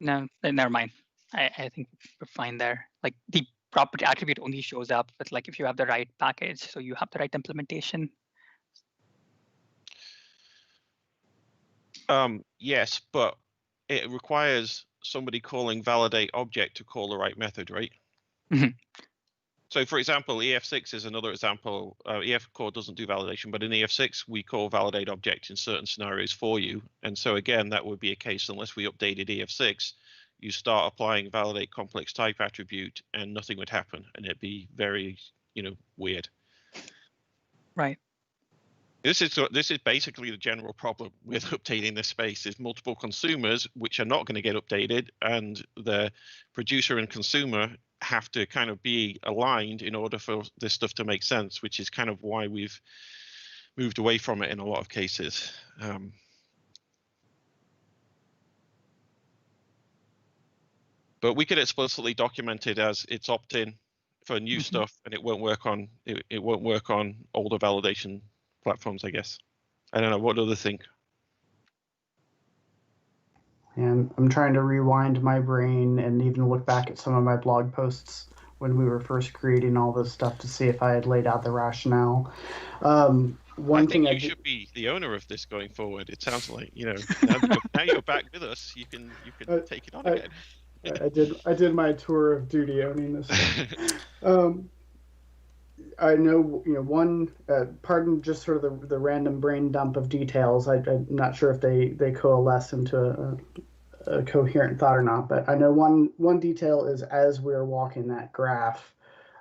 no, never mind. I think we're fine there. Like the property attribute only shows up with like if you have the right package, so you have the right implementation. Yes, but it requires somebody calling validate object to call the right method, right? Mm-hmm. So for example, EF6 is another example. EF core doesn't do validation, but in EF6 we call validate object in certain scenarios for you. And so again, that would be a case unless we updated EF6. You start applying validate complex type attribute and nothing would happen, and it'd be very, weird. Right. This is basically the general problem with updating this space is multiple consumers which are not going to get updated, and the producer and consumer have to kind of be aligned in order for this stuff to make sense, which is kind of why we've moved away from it in a lot of cases. But we could explicitly document it as it's opt-in for new stuff, and it won't work on it won't work on older validation platforms, I guess. I don't know. What do they think? And I'm trying to rewind my brain and even look back at some of my blog posts when we were first creating all this stuff to see if I had laid out the rationale. One thing you should be the owner of this going forward. It sounds like, you know, now you're back with us. You can take it on again. I did my tour of duty owning this. I know, you know, one, pardon just sort of the random brain dump of details. I'm not sure if they coalesce into a coherent thought or not, but I know one detail is as we're walking that graph,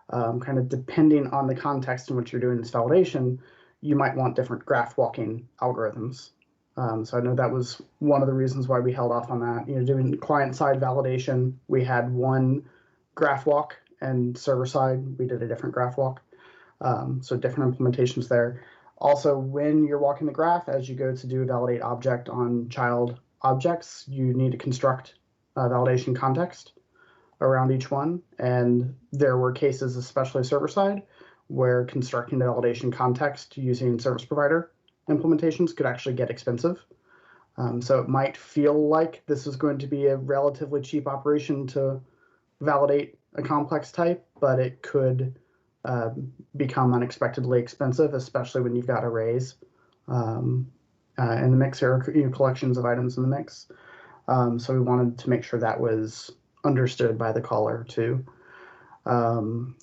kind of depending on the context in which you're doing this validation, you might want different graph walking algorithms. So I know that was one of the reasons why we held off on that. You know, doing client-side validation, we had one graph walk, and server-side, we did a different graph walk. So different implementations there. Also, when you're walking the graph, as you go to do a validate object on child objects, you need to construct a validation context around each one. And there were cases, especially server-side, where constructing the validation context using service provider implementations could actually get expensive. So it might feel like this is going to be a relatively cheap operation to validate a complex type, but it could become unexpectedly expensive, especially when you've got arrays in the mix, or collections of items in the mix. So we wanted to make sure that was understood by the caller too. And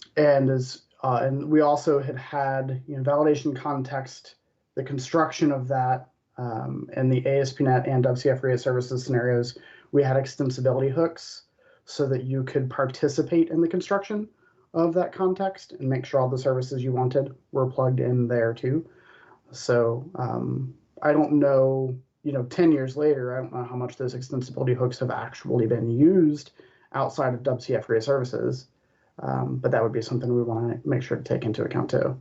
we also had validation context, the construction of that, and the ASP.NET and WCF RIA services scenarios. We had extensibility hooks so that you could participate in the construction of that context and make sure all the services you wanted were plugged in there too. So I don't know, 10 years later, I don't know how much those extensibility hooks have actually been used outside of WCF RIA services, but that would be something we want to make sure to take into account too.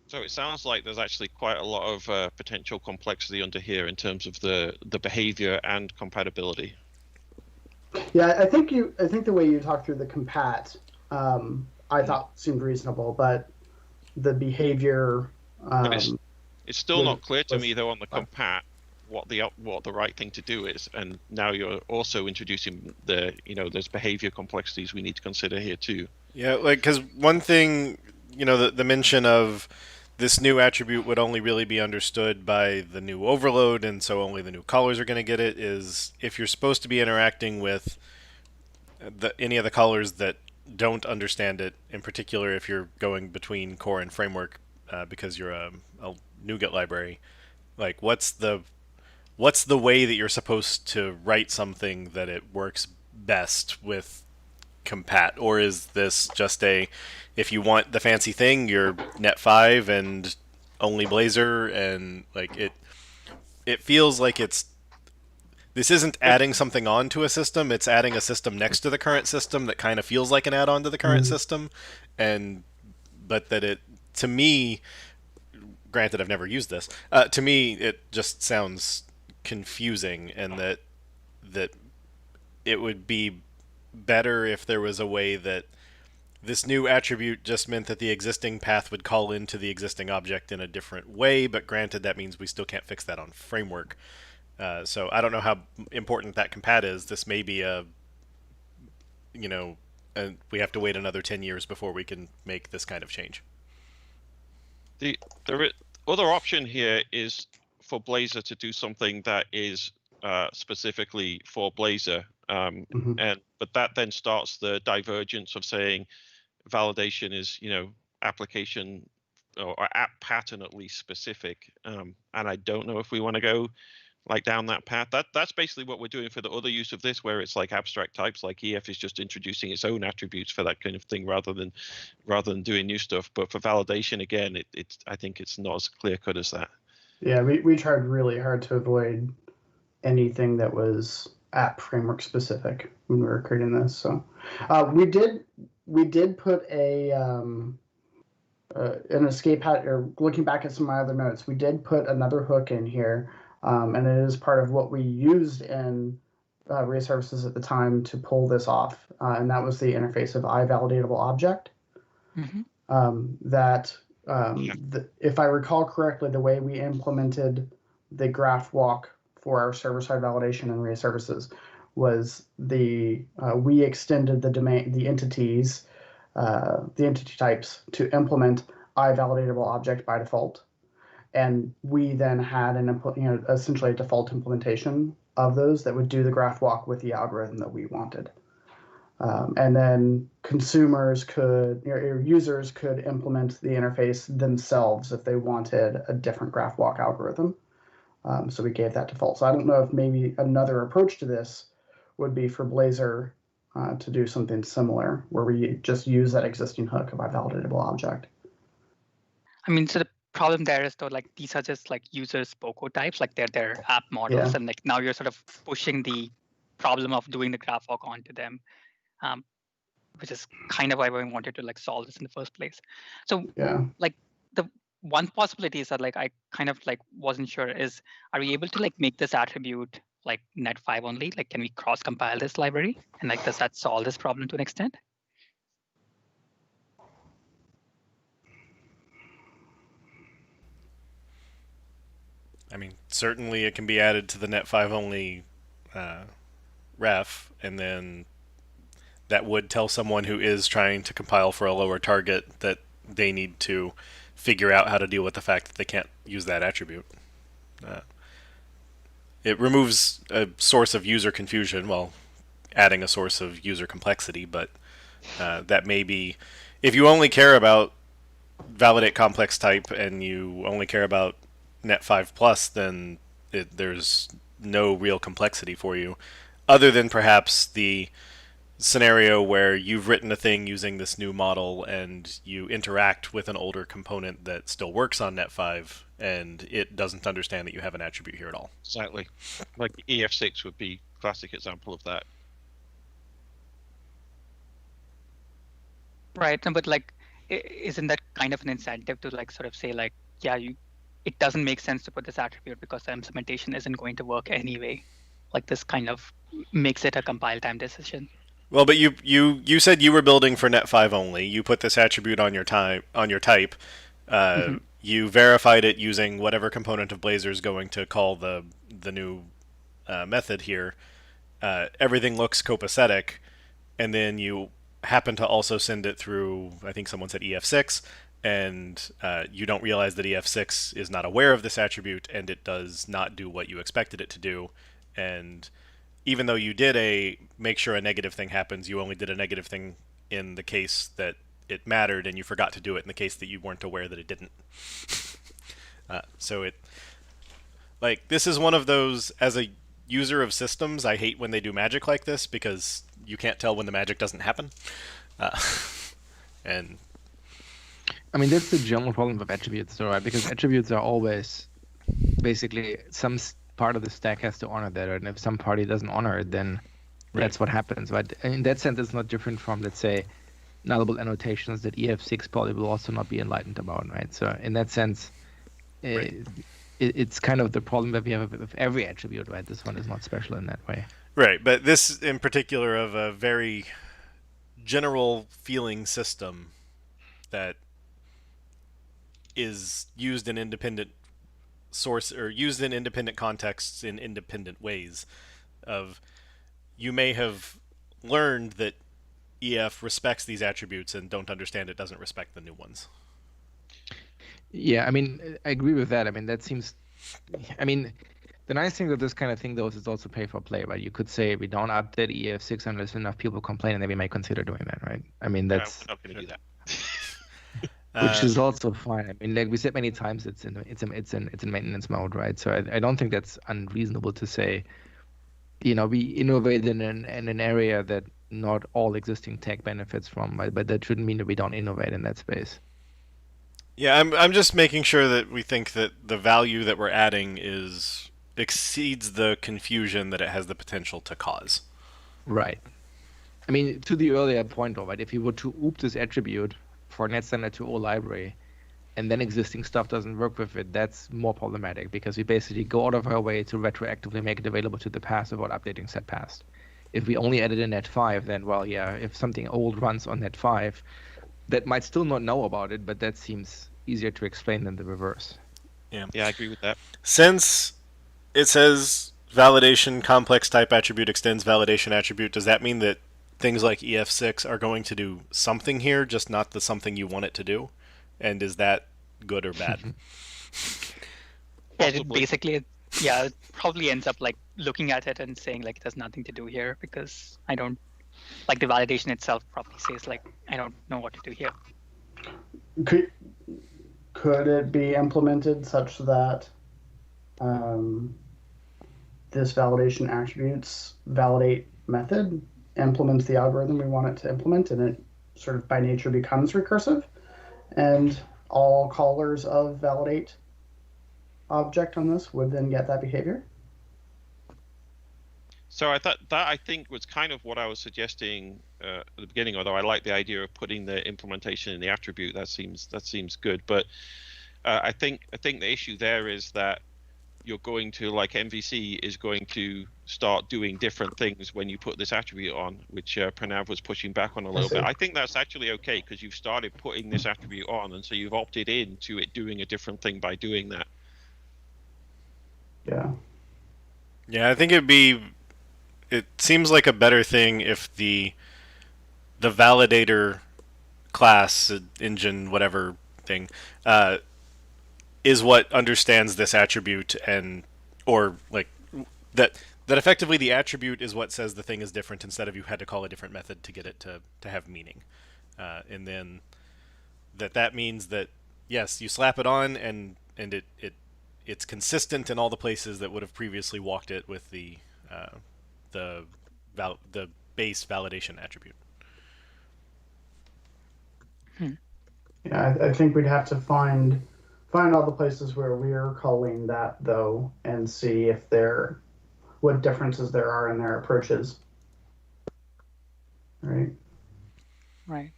So it sounds like there's actually quite a lot of potential complexity under here in terms of the behavior and compatibility. Yeah, I think the way you talked through the compat, I thought seemed reasonable, but the behavior. It's still not clear to me though on the compat what the right thing to do is, and now you're also introducing there's behavior complexities we need to consider here too. Yeah, because one thing, the mention of this new attribute would only really be understood by the new overload, and so only the new callers are going to get it, is if you're supposed to be interacting with any of the callers that don't understand it, in particular if you're going between core and framework because you're a NuGet library, like what's the way that you're supposed to write something that it works best with compat? Or is this just if you want the fancy thing, you're net 5 and only Blazor, and like it feels like this isn't adding something on to a system, it's adding a system next to the current system that kind of feels like an add-on to the current system, but that it, to me, granted I've never used this, to me it just sounds confusing, and that it would be better if there was a way that this new attribute just meant that the existing path would call into the existing object in a different way, but granted that means we still can't fix that on framework. So I don't know how important that compat is. This may be we have to wait another 10 years before we can make this kind of change. The other option here is for Blazor to do something that is specifically for Blazor, but that then starts the divergence of saying validation is application or app pattern at least specific, and I don't know if we want to go down that path. That's basically what we're doing for the other use of this, where it's like abstract types, like EF is just introducing its own attributes for that kind of thing rather than doing new stuff. But for validation, again, I think it's not as clear cut as that. Yeah, we tried really hard to avoid anything that was app framework specific when we were creating this. So we did put an escape hat, or looking back at some of my other notes, we did put another hook in here, and it is part of what we used in reservices at the time to pull this off, and that was the interface of iValidatable object. If I recall correctly, the way we implemented the graph walk for our server-side validation and RIA services was we extended the domain, the entity types to implement iValidatable object by default, and we then had essentially a default implementation of those that would do the graph walk with the algorithm that we wanted. And then consumers or users could implement the interface themselves if they wanted a different graph walk algorithm. So we gave that default. So I don't know if maybe another approach to this would be for Blazor to do something similar, where we just use that existing hook of iValidatable object. I mean, so the problem there is though, like these are just like user SPOCO types, like they're app models, and like now you're sort of pushing the problem of doing the graph walk onto them, which is kind of why we wanted to like solve this in the first place. So like the one possibility is that like I kind of like wasn't sure is, are we able to like make this attribute like net5 only? Like, can we cross compile this library, and like does that solve this problem to an extent? I mean, certainly it can be added to the net5 only ref, and then that would tell someone who is trying to compile for a lower target that they need to figure out how to deal with the fact that they can't use that attribute. It removes a source of user confusion while adding a source of user complexity, but that may be, if you only care about validate complex type and you only care about net5 plus, then there's no real complexity for you, other than perhaps the scenario where you've written a thing using this new model and you interact with an older component that still works on net5 and it doesn't understand that you have an attribute here at all. Exactly. Like EF6 would be a classic example of that. Right, but like, isn't that kind of an incentive to like sort of say like, yeah, it doesn't make sense to put this attribute because the implementation isn't going to work anyway. Like this kind of makes it a compile time decision. Well, but you said you were building for net5 only. You put this attribute on your type. You verified it using whatever component of Blazor is going to call the new method here. Everything looks copacetic, and then you happen to also send it through, I think someone said EF6, and you don't realize that EF6 is not aware of this attribute, and it does not do what you expected it to do. And even though you did make sure a negative thing happens, you only did a negative thing in the case that it mattered, and you forgot to do it in the case that you weren't aware that it didn't. So this is one of those, as a user of systems, I hate when they do magic like this, because you can't tell when the magic doesn't happen. And I mean, that's the general problem with attributes, though, right? Because attributes are always basically some part of the stack has to honor that, and if some party doesn't honor it, then that's what happens. But in that sense, it's not different from, let's say, nullable annotations that EF6 probably will also not be enlightened about, right? So in that sense, it's kind of the problem that we have with every attribute, right? This one is not special in that way. Right, but this in particular of a very general feeling system that is used in independent source or used in independent contexts in independent ways. Of you may have learned that EF respects these attributes and don't understand it doesn't respect the new ones. Yeah, I mean, I agree with that. I mean, that seems, I mean, the nice thing with this kind of thing, though, is it's also pay for play, right? You could say we don't update EF6 unless enough people complain, and then we may consider doing that, right? I mean, that's... I'm not going to do that. Which is also fine. I mean, like we said many times, it's in maintenance mode, right? So I don't think that's unreasonable to say, we innovate in an area that not all existing tech benefits from, right? But that shouldn't mean that we don't innovate in that space. Yeah, I'm just making sure that we think that the value that we're adding exceeds the confusion that it has the potential to cause. Right. I mean, to the earlier point, though, right? If you were to oop this attribute for NetStandard 2.0 library, and then existing stuff doesn't work with it, that's more problematic because we basically go out of our way to retroactively make it available to the past without updating set past. If we only added in net 5, then, well, yeah, if something old runs on net 5, that might still not know about it, but that seems easier to explain than the reverse. Yeah, I agree with that. Since it says validation complex type attribute extends validation attribute, does that mean that things like EF6 are going to do something here, just not the something you want it to do? And is that good or bad? Yeah, basically, yeah, it probably ends up like looking at it and saying like there's nothing to do here because I don't like the validation itself probably says like I don't know what to do here. Could it be implemented such that this validation attributes validate method implements the algorithm we want it to implement, and it sort of by nature becomes recursive, and all callers of validate object on this would then get that behavior? So I thought that I think was kind of what I was suggesting at the beginning. Although I like the idea of putting the implementation in the attribute, that seems good. But I think the issue there is that you're going to, like, MVC is going to start doing different things when you put this attribute on, which Pranav was pushing back on a little bit. I think that's actually okay because you've started putting this attribute on, and so you've opted into it doing a different thing by doing that. Yeah. Yeah, I think it seems like a better thing if the validator class, engine, whatever thing, is what understands this attribute, and or like that effectively the attribute is what says the thing is different instead of you had to call a different method to get it to have meaning, and then that means that yes, you slap it on and it's consistent in all the places that would have previously walked it with the base validation attribute. Yeah, I think we'd have to find all the places where we're calling that though, and see if what differences there are in their approaches. Right. Right.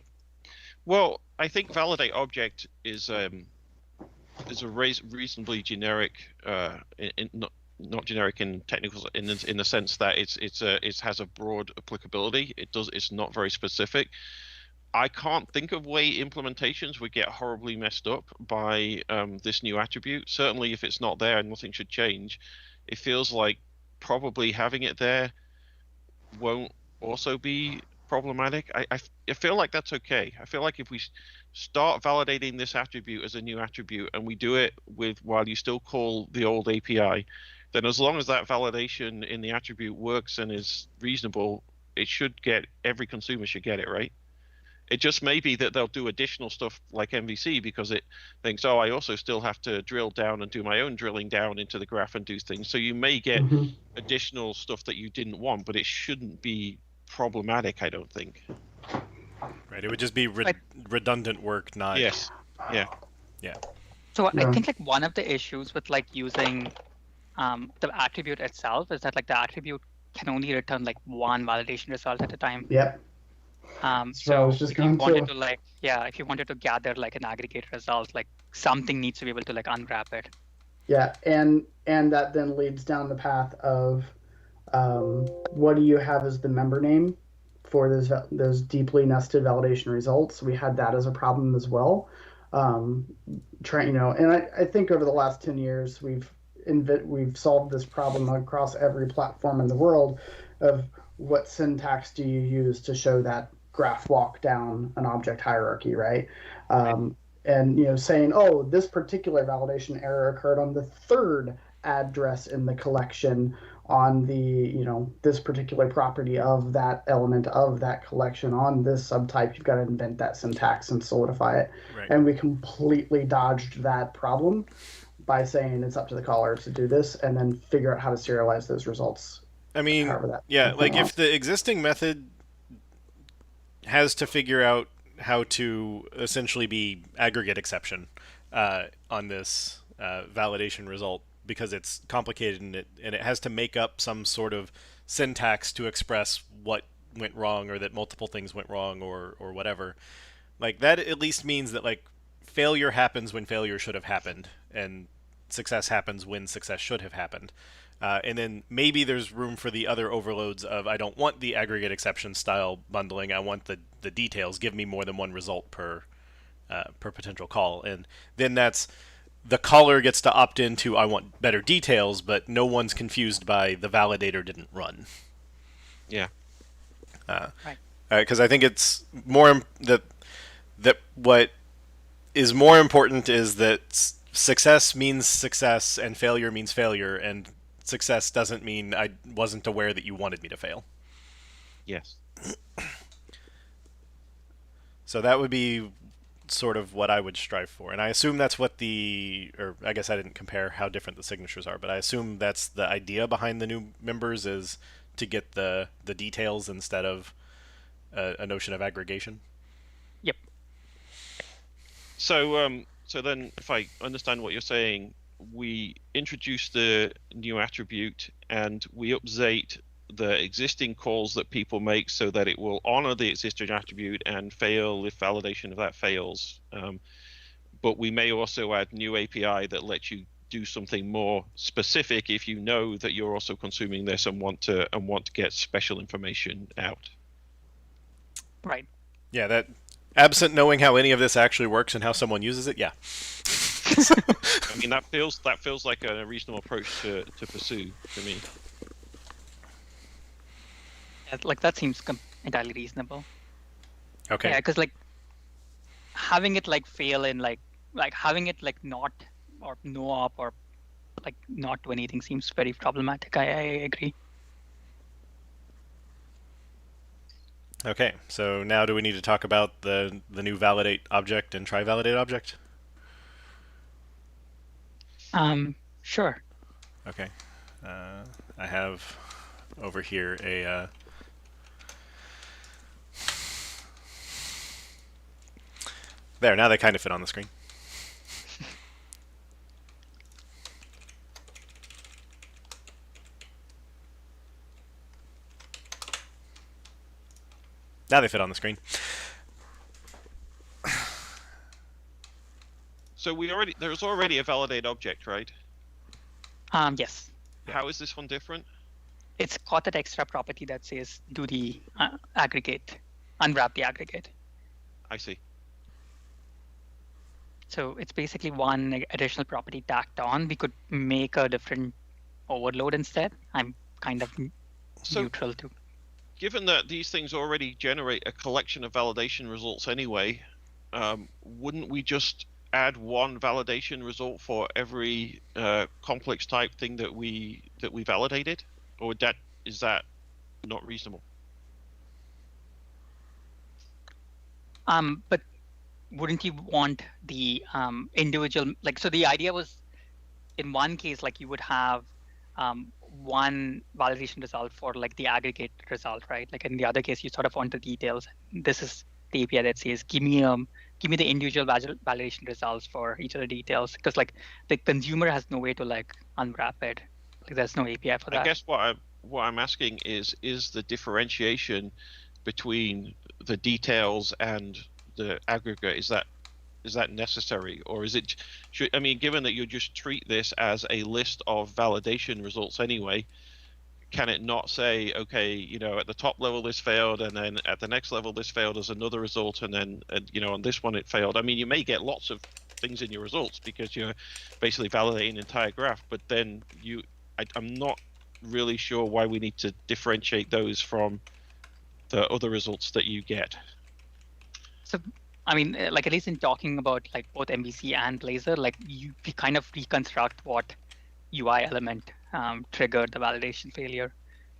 Well, I think validate object is a reasonably generic, not generic in technical in the sense that it has a broad applicability. It's not very specific. I can't think of way implementations would get horribly messed up by this new attribute. Certainly, if it's not there, nothing should change. It feels like probably having it there won't also be problematic. I feel like that's okay. I feel like if we start validating this attribute as a new attribute and we do it while you still call the old API, then as long as that validation in the attribute works and is reasonable, every consumer should get it, right? It just may be that they'll do additional stuff like MVC because it thinks, oh, I also still have to drill down and do my own drilling down into the graph and do things. So you may get additional stuff that you didn't want, but it shouldn't be problematic, I don't think. Right. It would just be redundant work, not. Yes. Yeah. Yeah. So I think like one of the issues with like using the attribute itself is that like the attribute can only return like one validation result at a time. Yep. So if you wanted to if you wanted to gather like an aggregate result, like something needs to be able to like unwrap it. Yeah, and that then leads down the path of what do you have as the member name for those deeply nested validation results? We had that as a problem as well. And I think over the last 10 years we've solved this problem across every platform in the world of what syntax do you use to show that graph walk down an object hierarchy, right? And saying, oh, this particular validation error occurred on the third address in the collection on the this particular property of that element of that collection on this subtype. You've got to invent that syntax and solidify it. Right. And we completely dodged that problem by saying it's up to the callers to do this and then figure out how to serialize those results. I mean, if the existing method has to figure out how to essentially be aggregate exception on this validation result because it's complicated and it has to make up some sort of syntax to express what went wrong or that multiple things went wrong or whatever. Like that at least means that like failure happens when failure should have happened, and success happens when success should have happened. And then maybe there's room for the other overloads of I don't want the aggregate exception style bundling. I want the details. Give me more than one result per potential call. And then that's the caller gets to opt into I want better details, but no one's confused by the validator didn't run. Yeah. Right. Because I think it's more that what is more important is that success means success and failure means failure, and success doesn't mean I wasn't aware that you wanted me to fail. Yes. So that would be sort of what I would strive for. And I assume that's what or I guess I didn't compare how different the signatures are, but I assume that's the idea behind the new members is to get the details instead of a notion of aggregation. Yep. So then, if I understand what you're saying, we introduce the new attribute and we update the existing calls that people make so that it will honor the existing attribute and fail if validation of that fails. But we may also add new API that lets you do something more specific if you know that you're also consuming this and want to get special information out. Right. Yeah, that absent knowing how any of this actually works and how someone uses it, yeah. I mean, that feels like a reasonable approach to pursue to me. Yeah, like that seems entirely reasonable. Okay. Yeah, because like having it like fail in like having it like not or no op or like not do anything seems very problematic. I agree. Okay, so now do we need to talk about the new validate object and try validate object? Sure. Okay. I have over here a there, now they kind of fit on the screen. Now they fit on the screen. So there's already a validate object, right? Yes. How is this one different? It's got that extra property that says do the aggregate, unwrap the aggregate. I see. So it's basically one additional property tacked on. We could make a different overload instead. I'm kind of neutral to. Given that these things already generate a collection of validation results anyway, wouldn't we just add one validation result for every complex type thing that we validated, or is that not reasonable? But wouldn't you want the individual, like, so the idea was in one case, like you would have one validation result for like the aggregate result, right? Like in the other case, you sort of want the details. This is the API that says, give me the individual validation results for each of the details, because like the consumer has no way to like unwrap it. Like there's no API for that. I guess what I'm asking is the differentiation between the details and the aggregate, is that necessary, or is it I mean, given that you just treat this as a list of validation results anyway, can it not say, okay, you know, at the top level this failed, and then at the next level this failed as another result, and then you know, on this one it failed? I mean, you may get lots of things in your results because you're basically validating an entire graph, but then I'm not really sure why we need to differentiate those from the other results that you get. So, I mean, like at least in talking about like both MVC and Blazor, like we kind of reconstruct what UI element triggered the validation failure.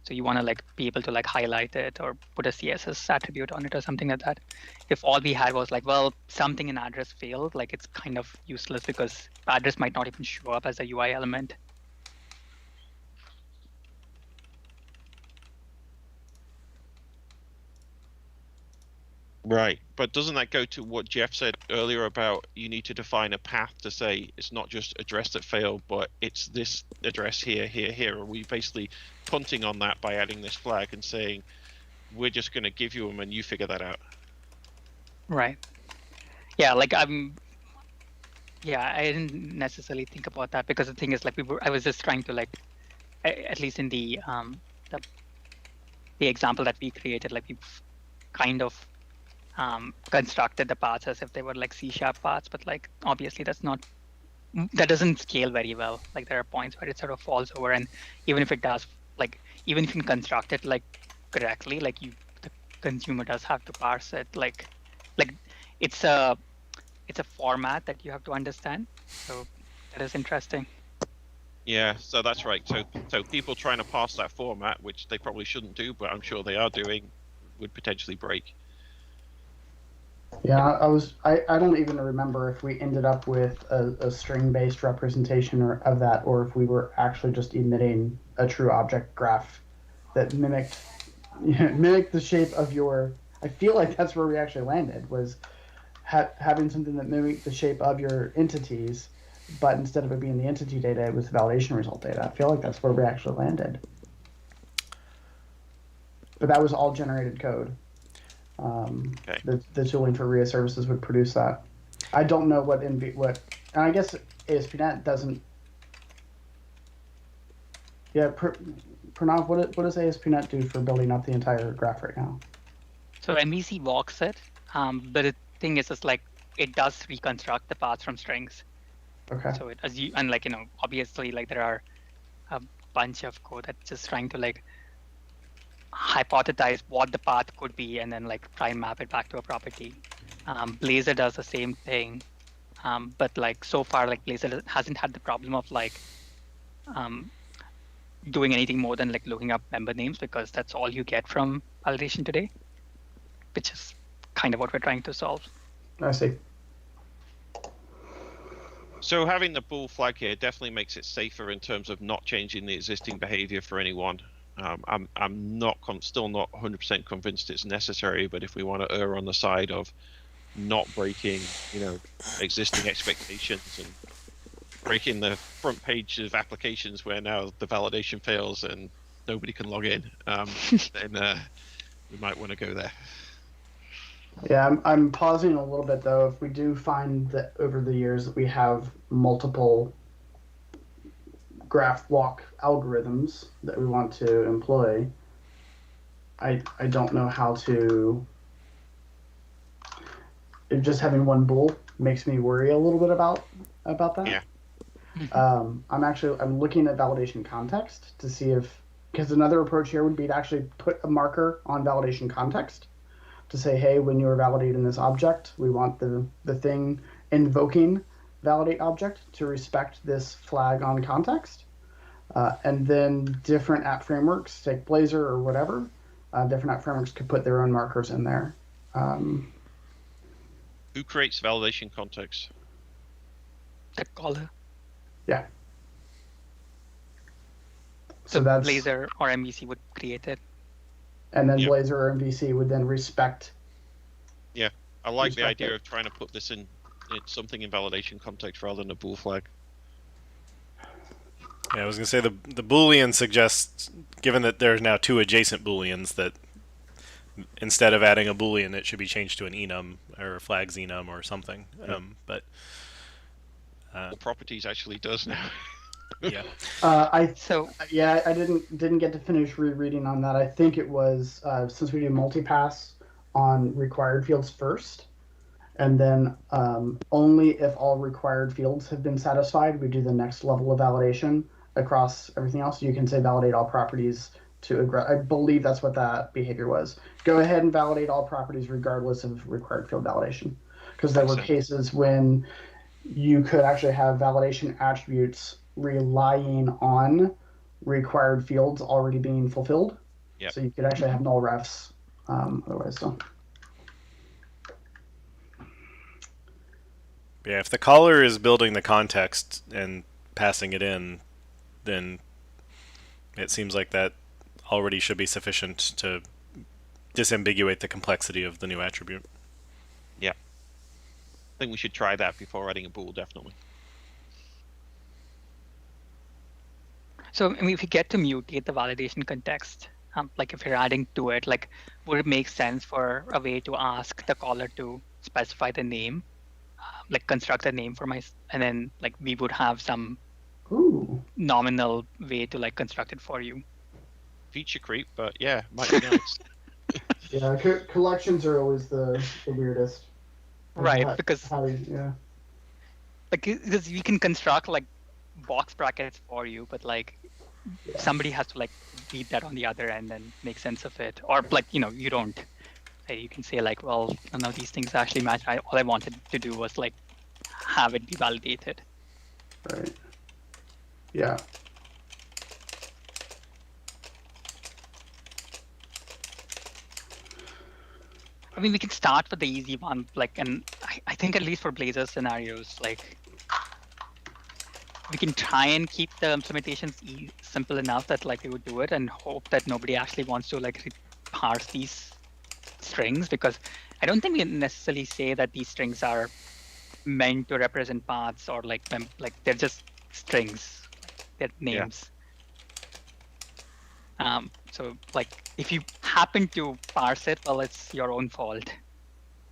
So you want to like be able to like highlight it or put a CSS attribute on it or something like that. If all we had was like, well, something in address failed, like it's kind of useless because address might not even show up as a UI element. Right, but doesn't that go to what Jeff said earlier about you need to define a path to say it's not just address that failed, but it's this address here, here, here? Are we basically punting on that by adding this flag and saying we're just going to give you them and you figure that out? Right. Yeah, like Yeah, I didn't necessarily think about that because the thing is, like, I was just trying to, like, at least in the example that we created, like, we kind of constructed the paths as if they were like C# paths, but like obviously that doesn't scale very well. Like there are points where it sort of falls over, and even if it does, like even if you can construct it like correctly, like the consumer does have to parse it. Like it's a format that you have to understand. So that is interesting. Yeah, so that's right. So people trying to parse that format, which they probably shouldn't do, but I'm sure they are doing, would potentially break. Yeah, I don't even remember if we ended up with a string-based representation of that, or if we were actually just emitting a true object graph that mimicked the shape of your. I feel like that's where we actually landed, was having something that mimicked the shape of your entities, but instead of it being the entity data, it was validation result data. I feel like that's where we actually landed. But that was all generated code. Okay. The tooling for RIA services would produce that. I don't know what and I guess ASP.NET doesn't. Yeah, Pranav, what does ASP.NET do for building up the entire graph right now? So MVC walks it, but the thing is, it's like it does reconstruct the paths from strings. Okay. So and like, obviously, like there are a bunch of code that's just trying to like hypothesize what the path could be and then like try and map it back to a property. Blazor does the same thing, but like so far, like Blazor hasn't had the problem of like doing anything more than like looking up member names, because that's all you get from validation today, which is kind of what we're trying to solve. I see. So having the bool flag here definitely makes it safer in terms of not changing the existing behavior for anyone. I'm still not 100% convinced it's necessary, but if we want to err on the side of not breaking, existing expectations and breaking the front page of applications where now the validation fails and nobody can log in, then we might want to go there. Yeah, I'm pausing a little bit though. If we do find that over the years that we have multiple graph walk algorithms that we want to employ, I don't know how to. Just having one bool makes me worry a little bit about that. Yeah. I'm looking at validation context to see because another approach here would be to actually put a marker on validation context to say, hey, when you are validating this object, we want the thing invoking validate object to respect this flag on context. And then different app frameworks, take Blazor or whatever, different app frameworks could put their own markers in there. Who creates validation context? The caller. Yeah. So that's Blazor or MVC would create it. And then Yep. Blazor or MVC would then respect. Yeah, I like the Respect idea it. of trying to put this in something in validation context rather than a bool flag. Yeah, I was going to say the Boolean suggests, given that there's now two adjacent Booleans, that instead of adding a Boolean, it should be changed to an enum or a flags enum or something. Yeah. But The properties actually does now. yeah, I didn't get to finish rereading on that. I think it was since we do multipass on required fields first, and then only if all required fields have been satisfied, we do the next level of validation across everything else. You can say validate all properties I believe that's what that behavior was. Go ahead and validate all properties regardless of required field validation, because there were cases when you could actually have validation attributes relying on required fields already being fulfilled. Yep. So you could actually have null refs otherwise. So. yeah. If the caller is building the context and passing it in, then it seems like that already should be sufficient to disambiguate the complexity of the new attribute. Yeah. I think we should try that before adding a bool, definitely. So I mean, if you get to mutate the validation context, like if you're adding to it, like would it make sense for a way to ask the caller to specify the name like construct a name for and then like we would have some Ooh. nominal way to like construct it for you. Feature creep, but yeah, might be nice. Yeah, collections are always the weirdest. Right, because yeah. like because you can construct like box brackets for you, but like somebody has to like read that on the other end and make sense of it, or like you don't. You can say like, well, none of these things actually match. All I wanted to do was like have it be validated. Right. Yeah. I mean, we can start with the easy one, like, and I think at least for Blazor scenarios, like, we can try and keep the implementations simple enough that like we would do it, and hope that nobody actually wants to like parse these strings, because I don't think we necessarily say that these strings are meant to represent paths or like they're just strings, they're names. Yeah. So like if you happen to parse it, well, it's your own fault.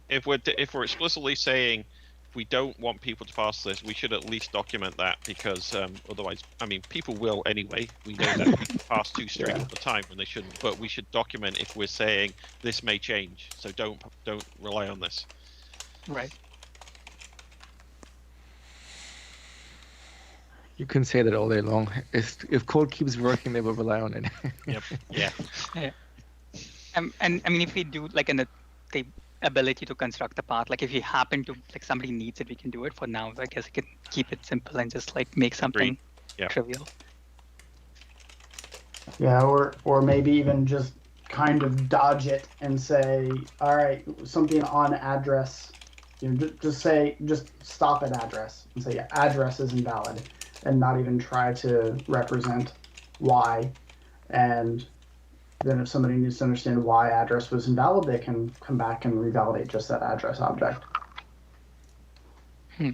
If we're explicitly saying we don't want people to parse this, we should at least document that, because otherwise, I mean, people will anyway. We know that people parse two strings at the time when they shouldn't, but we should document if we're saying this may change. So don't rely on this. Right. You can say that all day long. If code keeps working, they will rely on it. Yep. Yeah. Yeah. And I mean, if we do like the ability to construct the path, like if you happen to like somebody needs it, we can do it. For now, I guess we can keep it simple and just like make something trivial. Yeah, or maybe even just kind of dodge it and say, all right, something on address. Just stop at address and say address is invalid, and not even try to represent why. And then if somebody needs to understand why address was invalid, they can come back and revalidate just that address object. All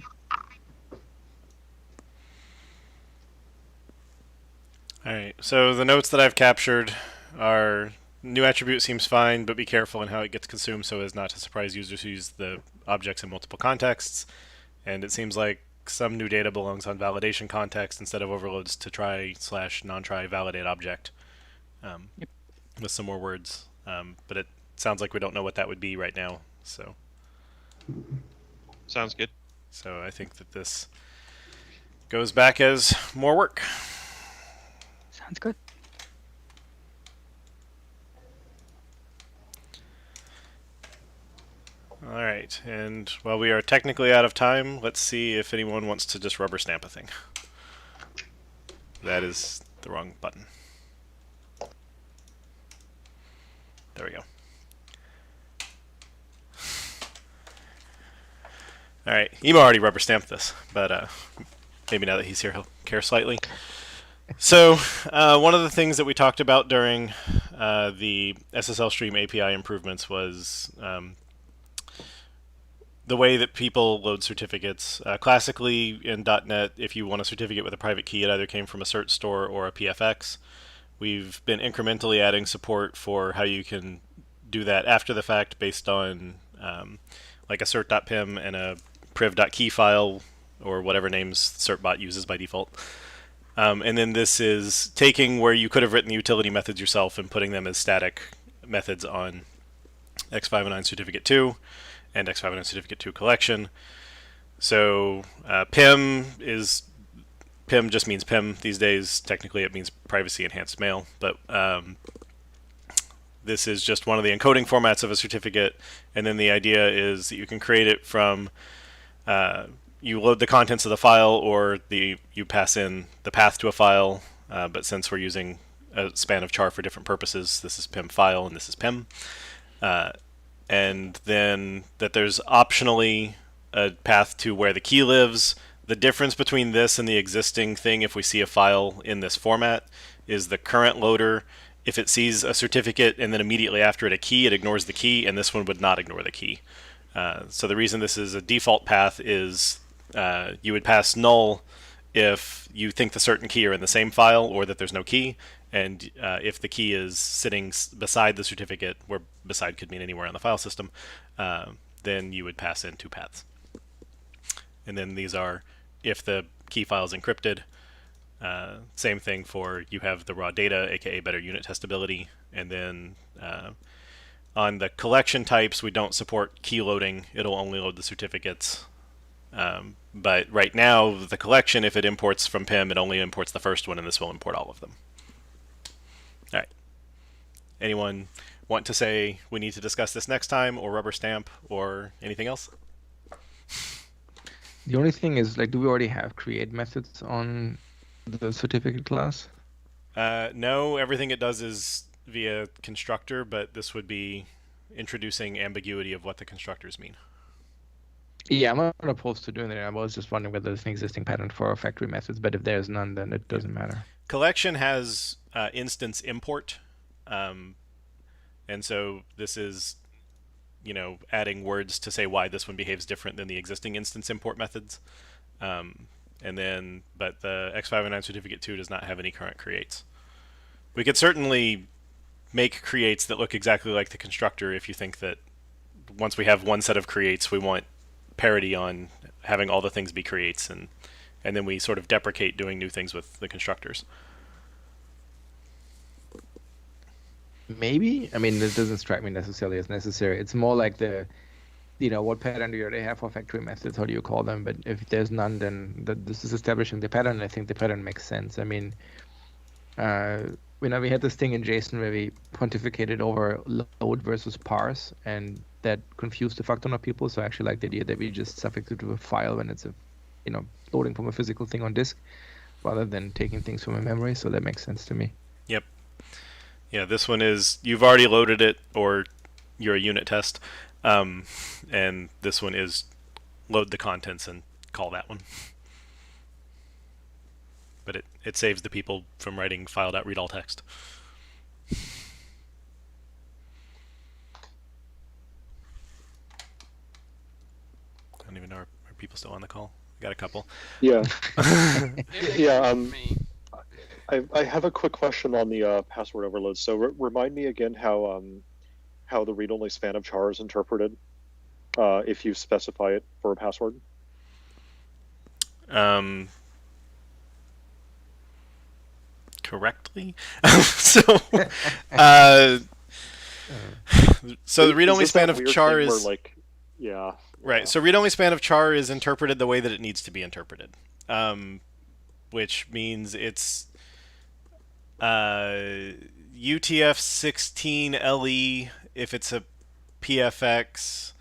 right, so the notes that I've captured are: new attribute seems fine, but be careful in how it gets consumed so as not to surprise users who use the objects in multiple contexts. And it seems like some new data belongs on validation context instead of overloads to try/non-try validate object. With some more words, but it sounds like we don't know what that would be right now. So sounds good. So I think that this goes back as more work. Sounds good. All right, and while we are technically out of time, let's see if anyone wants to just rubber stamp a thing. That is the wrong button. There we go. All right, Emo already rubber stamped this, but maybe now that he's here, he'll care slightly. So one of the things that we talked about during the SslStream API improvements was the way that people load certificates. Classically in .NET, if you want a certificate with a private key, it either came from a cert store or a PFX. We've been incrementally adding support for how you can do that after the fact based on like a cert.PEM and a priv.key file or whatever names certbot uses by default. And then this is taking where you could have written the utility methods yourself and putting them as static methods on X509 Certificate 2 and X509 Certificate 2 collection. So PEM just means PEM these days. Technically it means privacy enhanced mail, but this is just one of the encoding formats of a certificate, and then the idea is that you can create it from you load the contents of the file, or you pass in the path to a file, but since we're using a span of char for different purposes, this is PEM file and this is PEM, and then that there's optionally a path to where the key lives. The difference between this and the existing thing, if we see a file in this format, is the current loader, if it sees a certificate and then immediately after it a key, it ignores the key, and this one would not ignore the key. So the reason this is a default path is you would pass null if you think the cert and key are in the same file or that there's no key, and if the key is sitting beside the certificate, where beside could mean anywhere on the file system, then you would pass in two paths. And then these are if the key file is encrypted. Same thing for you have the raw data, aka better unit testability. And then on the collection types, we don't support key loading. It'll only load the certificates. But right now, the collection, if it imports from PEM, it only imports the first one, and this will import all of them. All right. Anyone want to say we need to discuss this next time, or rubber stamp, or anything else? The only thing is, like, do we already have create methods on the certificate class? No, everything it does is via constructor, but this would be introducing ambiguity of what the constructors mean. Yeah, I'm not opposed to doing it. I was just wondering whether there's an existing pattern for factory methods, but if there's none, then it doesn't matter. Collection has instance import, and so this is, adding words to say why this one behaves different than the existing instance import methods. But the X509 certificate 2 does not have any current creates. We could certainly make creates that look exactly like the constructor if you think that once we have one set of creates, we want parity on having all the things be creates, and then we sort of deprecate doing new things with the constructors. Maybe. I mean, it doesn't strike me necessarily as necessary. It's more like what pattern do they have for factory methods? How do you call them? But if there's none, then this is establishing the pattern. I think the pattern makes sense. I mean, we had this thing in JSON where we pontificated over load versus parse, and that confused the fuck ton of people. So I actually like the idea that we just suffix it to a file when it's loading from a physical thing on disk, rather than taking things from a memory. So that makes sense to me. Yep. Yeah, this one is you've already loaded it, or you're a unit test, and this one is load the contents and call that one. But it saves the people from writing file.read all text. I don't even know, are people still on the call? We got a couple. Yeah. Yeah. I have a quick question on the password overload. So remind me again how the read-only span of char is interpreted if you specify it for a password. Correctly. So the read-only span of char is yeah. Right. So read-only span of char is interpreted the way that it needs to be interpreted, which means it's UTF-16 LE if it's a PFX,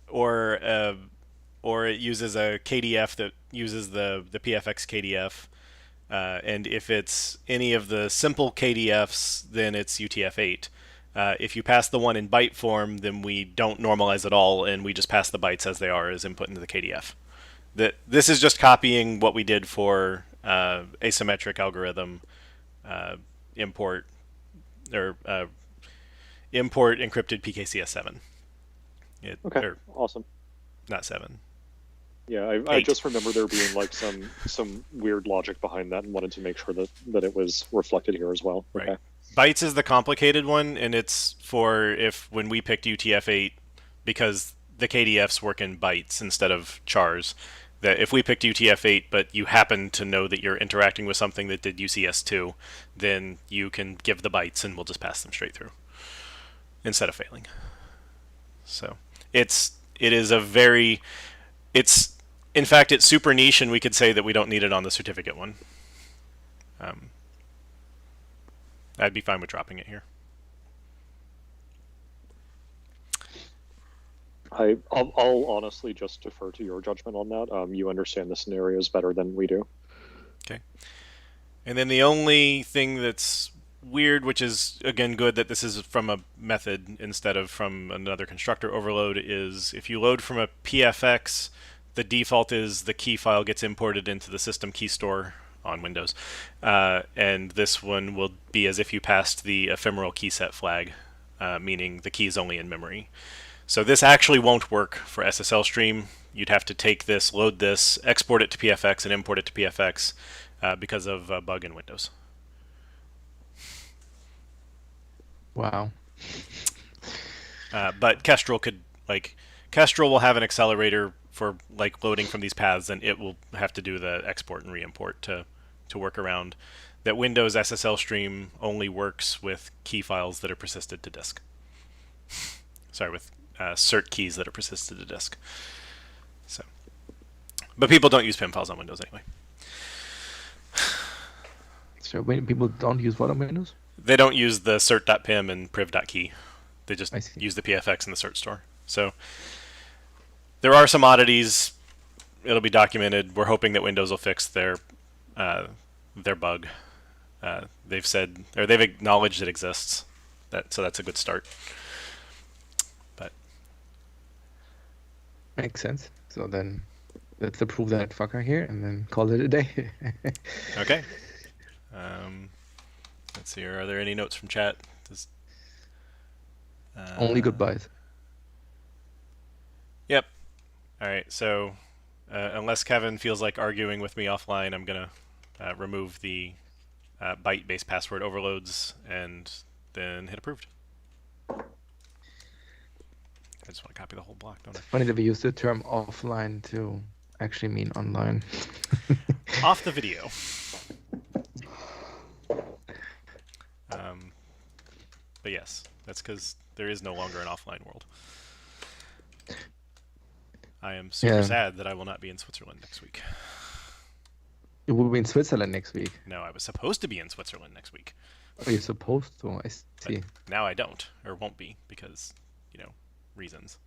or it uses a KDF that uses the PFX KDF, and if it's any of the simple KDFs, then it's UTF-8. If you pass the one in byte form, then we don't normalize at all, and we just pass the bytes as they are as input into the KDF. This is just copying what we did for asymmetric algorithm import encrypted PKCS7. Okay, awesome. Not 7. Yeah, I just remember there being like some weird logic behind that, and wanted to make sure that it was reflected here as well. Right. Okay. Bytes is the complicated one, and it's for when we picked UTF-8, because the KDFs work in bytes instead of chars, that if we picked UTF-8 but you happen to know that you're interacting with something that did UCS2, then you can give the bytes and we'll just pass them straight through instead of failing. So in fact, it's super niche, and we could say that we don't need it on the certificate one. I'd be fine with dropping it here. I'll honestly just defer to your judgment on that. You understand the scenarios better than we do. Okay. And then the only thing that's weird, which is again good that this is from a method instead of from another constructor overload, is if you load from a PFX, the default is the key file gets imported into the system key store on Windows, and this one will be as if you passed the ephemeral key set flag, meaning the key is only in memory. So this actually won't work for SslStream. You'd have to take this, load this, export it to PFX, and import it to PFX because of a bug in Windows. Wow. But Kestrel Kestrel will have an accelerator for like loading from these paths, then it will have to do the export and re-import to work around. That Windows SSLStream only works with key files that are persisted to disk. Sorry, with cert keys that are persisted to disk. So, but people don't use PEM files on Windows anyway. So when people don't use what on Windows? They don't use the cert.PEM and priv.key. They just I see. use the PFX in the cert store. So there are some oddities. It'll be documented. We're hoping that Windows will fix their bug. They've said, or they've acknowledged it exists. So that's a good start. But Makes sense. So then let's approve that fucker here and then call it a day. okay. Let's see. Are there any notes from chat? Only goodbyes. Yep. All right. So unless Kevin feels like arguing with me offline, I'm gonna remove the byte-based password overloads and then hit approved. I just want to copy the whole block, don't I? Funny that we use the term offline to actually mean online. Off the video. But yes, that's because there is no longer an offline world. I am super sad that I will not be in Switzerland next week. You will be in Switzerland next week. No, I was supposed to be in Switzerland next week. Oh, you're supposed to. I see. But now I don't, or won't be, because, reasons.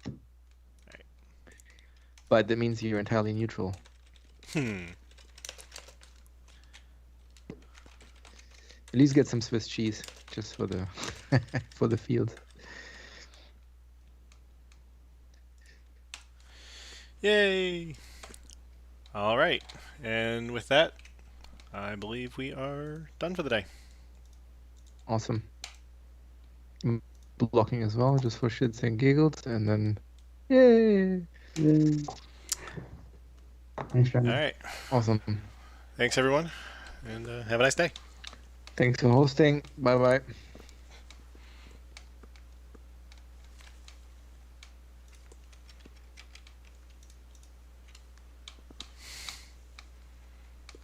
Alright. But that means you're entirely neutral. At least get some Swiss cheese, just for the for the field. Yay! All right, and with that, I believe we are done for the day. Awesome. Blocking as well, just for shits and giggles, and then yay! Thanks, Jeremy. All right. Awesome. Thanks, everyone, and have a nice day. Thanks for hosting. Bye bye.